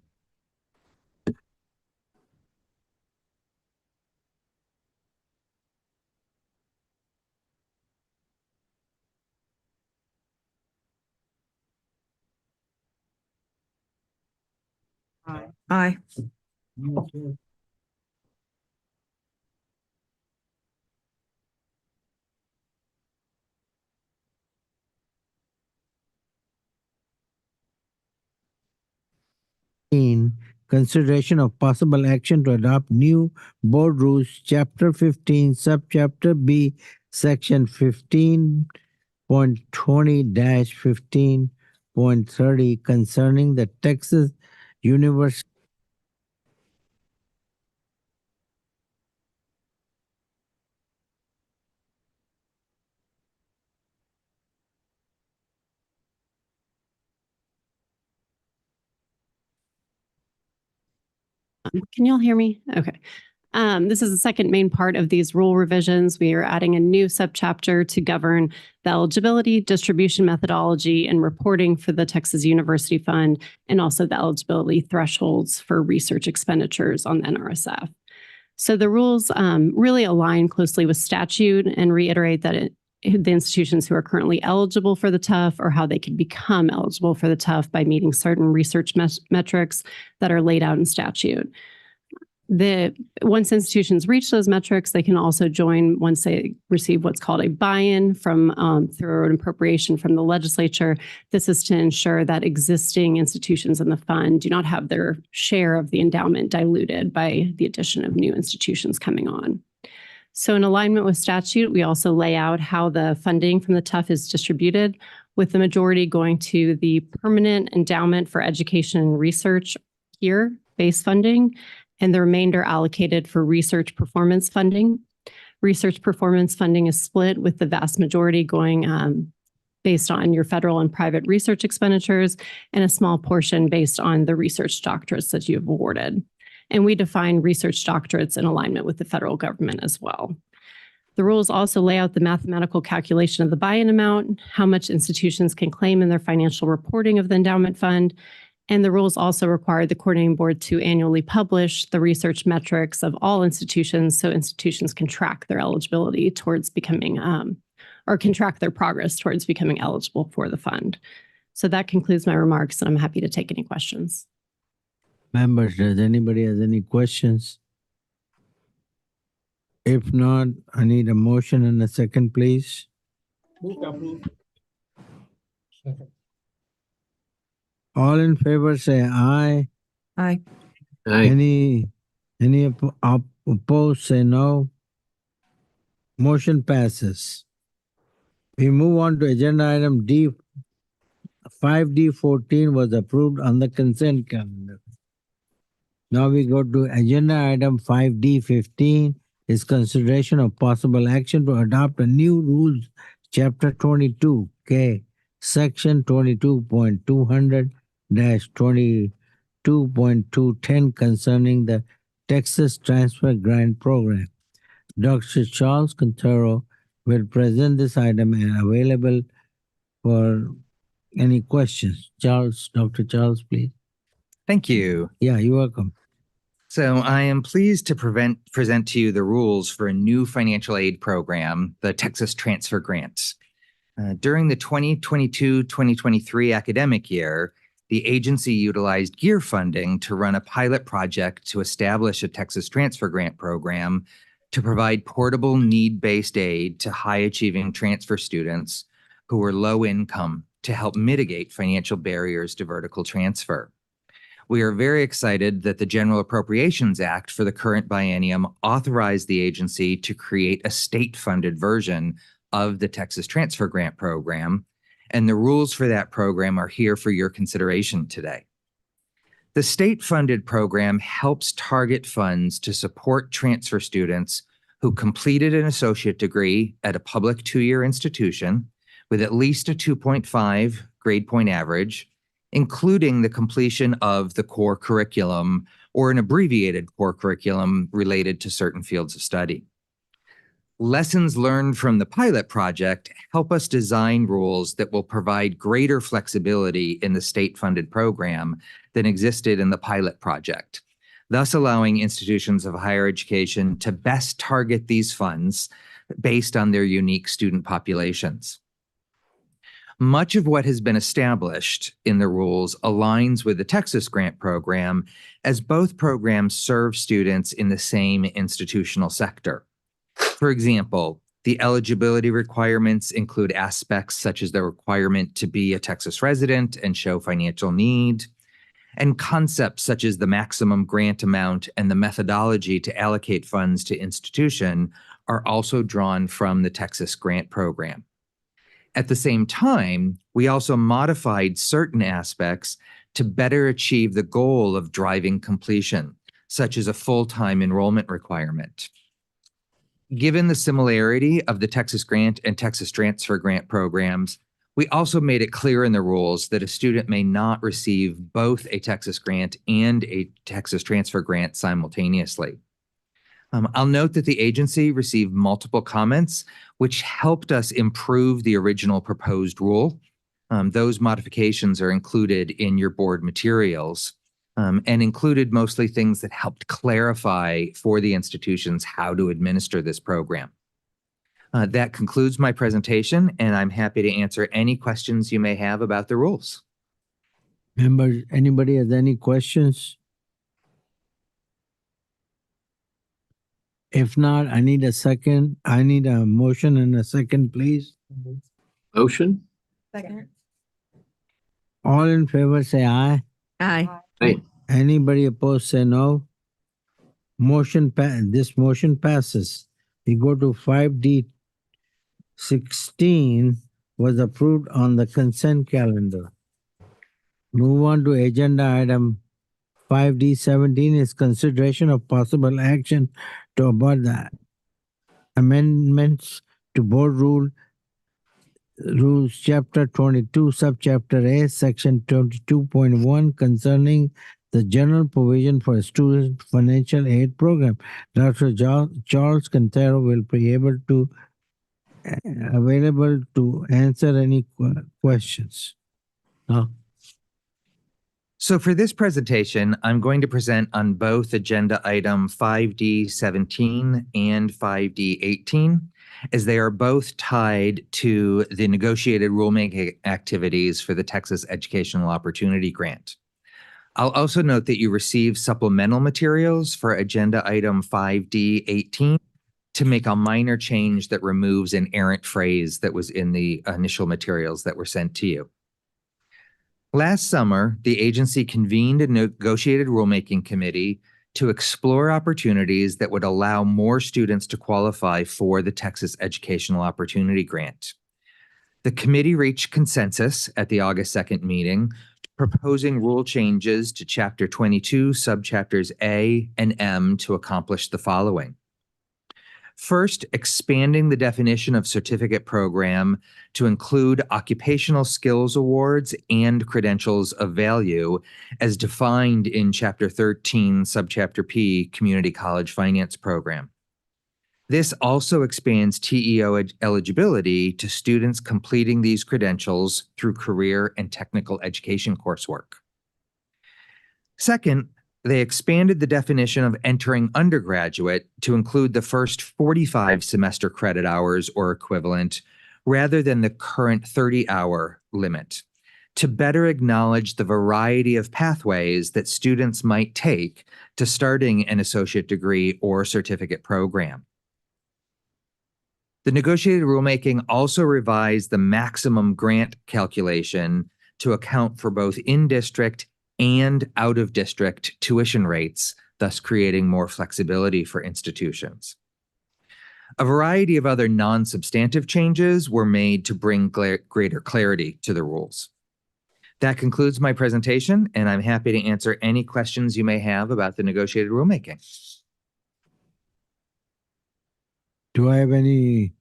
Aye. Aye. consideration of possible action to adopt new board rules, Chapter 15, Subchapter B, Section 15.20-15.30 concerning the Texas University Can you all hear me? Okay. This is the second main part of these rule revisions. We are adding a new subchapter to govern the eligibility, distribution methodology, and reporting for the Texas University Fund, and also the eligibility thresholds for research expenditures on the NRSF. So the rules really align closely with statute and reiterate that the institutions who are currently eligible for the TUF or how they can become eligible for the TUF by meeting certain research metrics that are laid out in statute. Once institutions reach those metrics, they can also join once they receive what's called a buy-in from through an appropriation from the legislature. This is to ensure that existing institutions in the fund do not have their share of the endowment diluted by the addition of new institutions coming on. So in alignment with statute, we also lay out how the funding from the TUF is distributed, with the majority going to the Permanent Endowment for Education and Research here, base funding, and the remainder allocated for research performance funding. Research performance funding is split, with the vast majority going based on your federal and private research expenditures, and a small portion based on the research doctorates that you have awarded. And we define research doctorates in alignment with the federal government as well. The rules also lay out the mathematical calculation of the buy-in amount, how much institutions can claim in their financial reporting of the endowment fund, and the rules also require the coordinating board to annually publish the research metrics of all institutions so institutions can track their eligibility towards becoming, or can track their progress towards becoming eligible for the fund. So that concludes my remarks, and I'm happy to take any questions. members. Does anybody has any questions? If not, I need a motion and a second, please. All in favor, say aye. Aye. Aye. Any opposed, say no. Motion passes. We move on to agenda item D. 5D14 was approved on the consent calendar. Now we go to agenda item 5D15 is consideration of possible action to adopt a new rules, chapter 22K, section 22.200-22.210 concerning the Texas Transfer Grant Program. Dr. Charles Quintero will present this item and available for any questions. Dr. Charles, please. Thank you. Yeah, you're welcome. So I am pleased to present to you the rules for a new financial aid program, the Texas Transfer Grants. During the 2022-2023 academic year, the agency utilized GEAR funding to run a pilot project to establish a Texas Transfer Grant program to provide portable need-based aid to high-achieving transfer students who were low income to help mitigate financial barriers to vertical transfer. We are very excited that the General Appropriations Act for the current biennium authorized the agency to create a state-funded version of the Texas Transfer Grant Program, and the rules for that program are here for your consideration today. The state-funded program helps target funds to support transfer students who completed an associate degree at a public two-year institution with at least a 2.5 grade point average, including the completion of the core curriculum or an abbreviated core curriculum related to certain fields of study. Lessons learned from the pilot project help us design rules that will provide greater flexibility in the state-funded program than existed in the pilot project, thus allowing institutions of higher education to best target these funds based on their unique student populations. Much of what has been established in the rules aligns with the Texas Grant Program, as both programs serve students in the same institutional sector. For example, the eligibility requirements include aspects such as the requirement to be a Texas resident and show financial need, and concepts such as the maximum grant amount and the methodology to allocate funds to institution are also drawn from the Texas Grant Program. At the same time, we also modified certain aspects to better achieve the goal of driving completion, such as a full-time enrollment requirement. Given the similarity of the Texas Grant and Texas Transfer Grant programs, we also made it clear in the rules that a student may not receive both a Texas Grant and a Texas Transfer Grant simultaneously. I'll note that the agency received multiple comments, which helped us improve the original proposed rule. Those modifications are included in your board materials and included mostly things that helped clarify for the institutions how to administer this program. That concludes my presentation, and I'm happy to answer any questions you may have about the rules. Members, anybody has any questions? If not, I need a second. I need a motion and a second, please. Motion? Second. All in favor, say aye. Aye. Hey, Anybody opposed, say no. This motion passes. We go to 5D 16 was approved on the consent calendar. Move on to agenda item 5D 17 is consideration of possible action to about the amendments to board rules chapter 22 subchapter A section 22.1 concerning the general provision for a student financial aid program. Dr. Charles Quintero will be available to answer any questions. So for this presentation, I'm going to present on both agenda item 5D 17 and 5D 18, as they are both tied to the negotiated rulemaking activities for the Texas Educational Opportunity Grant. I'll also note that you received supplemental materials for agenda item 5D 18 to make a minor change that removes an errant phrase that was in the initial materials that were sent to you. Last summer, the agency convened a negotiated rulemaking committee to explore opportunities that would allow more students to qualify for the Texas Educational Opportunity Grant. The committee reached consensus at the August 2nd meeting, proposing rule changes to Chapter 22, subchapters A and M to accomplish the following. First, expanding the definition of certificate program to include occupational skills awards and credentials of value as defined in Chapter 13, Subchapter P, Community College Finance Program. This also expands TEO eligibility to students completing these credentials through career and technical education coursework. Second, they expanded the definition of entering undergraduate to include the first 45 semester credit hours or equivalent, rather than the current 30-hour limit, to better acknowledge the variety of pathways that students might take to starting an associate degree or certificate program. The negotiated rulemaking also revised the maximum grant calculation to account for both in-district and out-of-district tuition rates, thus creating more flexibility for institutions. A variety of other non-substantive changes were made to bring greater clarity to the rules. That concludes my presentation, and I'm happy to answer any questions you may have about the negotiated rulemaking. Do I have any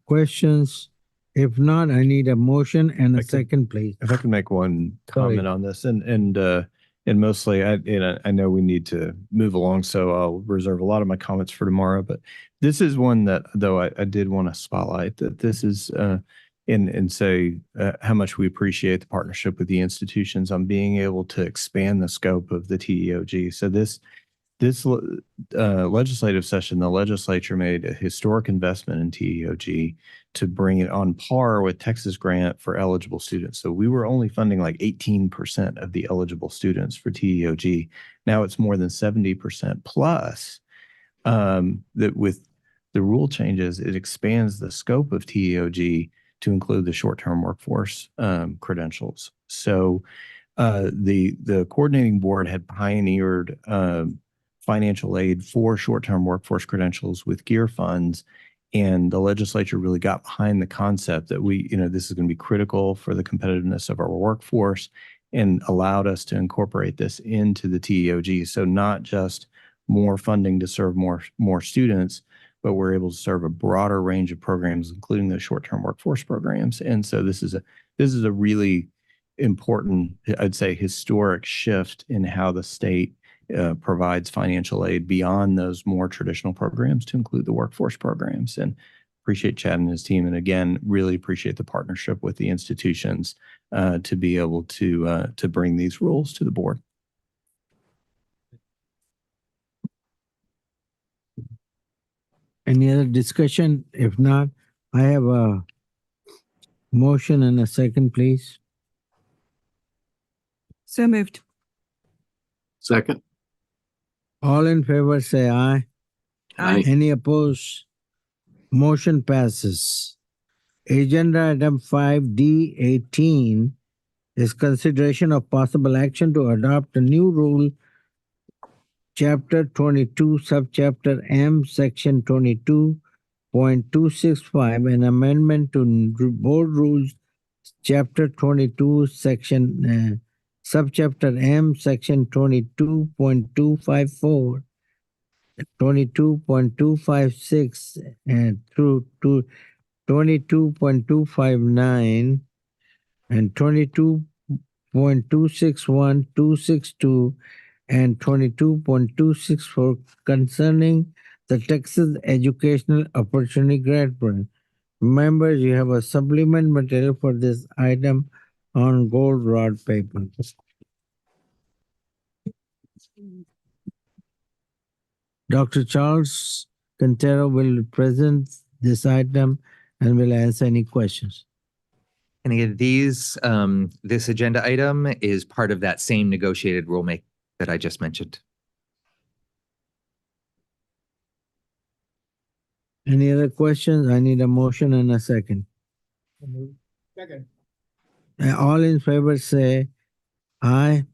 questions? If not, I need a motion and a second, please. If I can make one Sorry. comment on this, and mostly, I know we need to move along, so I'll reserve a lot of my comments for tomorrow. But this is one that, though, I did want to spotlight that this is and say how much we appreciate the partnership with the institutions on being able to expand the scope of the TEOG. So this legislative session, the legislature made a historic investment in TEOG to bring it on par with Texas Grant for eligible students. So we were only funding like 18% of the eligible students for TEOG. Now it's more than 70% plus. That with the rule changes, it expands the scope of TEOG to include the short-term workforce credentials. So The coordinating board had pioneered financial aid for short-term workforce credentials with GEAR funds. And the legislature really got behind the concept that this is going to be critical for the competitiveness of our workforce, and allowed us to incorporate this into the TEOG. So not just more funding to serve more students, but we're able to serve a broader range of programs, including the short-term workforce programs. And so this is a really important, I'd say, historic shift in how the state provides financial aid beyond those more traditional programs to include the workforce programs. And appreciate Chad and his team. And again, really appreciate the partnership with the institutions to be able to bring these rules to the board. Any other discussion? If not, I have a motion and a second, please. So moved. Second. All in favor, say aye. Aye. Any opposed? Motion passes. Agenda item 5D18 is consideration of possible action to adopt a new rule, Chapter 22, Subchapter M, Section 22.265, an amendment to Board Rules, Chapter 22, Section Subchapter M, Section 22.254, 22.256, and through to 22.259, and 22.261, 262, and 22.264 concerning the Texas Educational Opportunity Grant Program. Members, you have a supplement material for this item on gold rod paper. Dr. Charles Quintero will present this item and will answer any questions. And again, this agenda item is part of that same negotiated rulemaking that I just mentioned. Any other questions? I need a motion and a second. Second. All in favor say aye.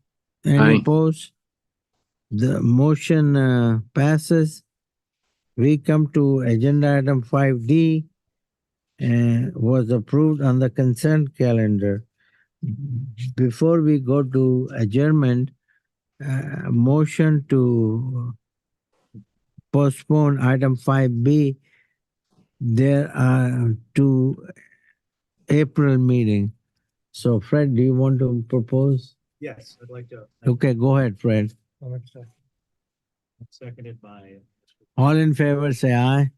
Any Aye. opposed? The motion passes. We come to agenda item 5D, was approved on the consent calendar. Before we go to adjournment, motion to postpone item 5B. There are two April meeting. So Fred, do you want to propose? Yes, I'd like to. Okay, go ahead, Fred. Seconded by. All in favor, say aye.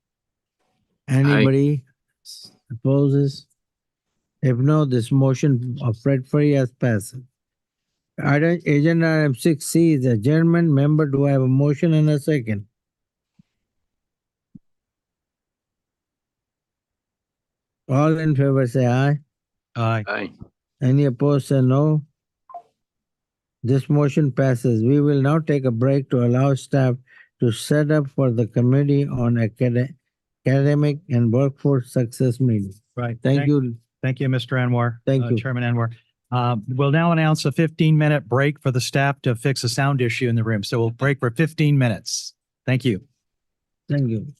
Anybody opposes? If no, this motion of Fred Frias passes. Agenda item 6C is adjournment. Member, do I have a motion and a second? All in favor, say aye. Aye. Aye. Any opposed, say no. This motion passes. We will now take a break to allow staff to set up for the Committee on Academic and Workforce Success meeting. Right. Thank you. Thank you, Mr. Anwar. Thank you. Chairman Anwar. We'll now announce a 15-minute break for the staff to fix a sound issue in the room. So we'll break for 15 minutes. Thank you. Thank you.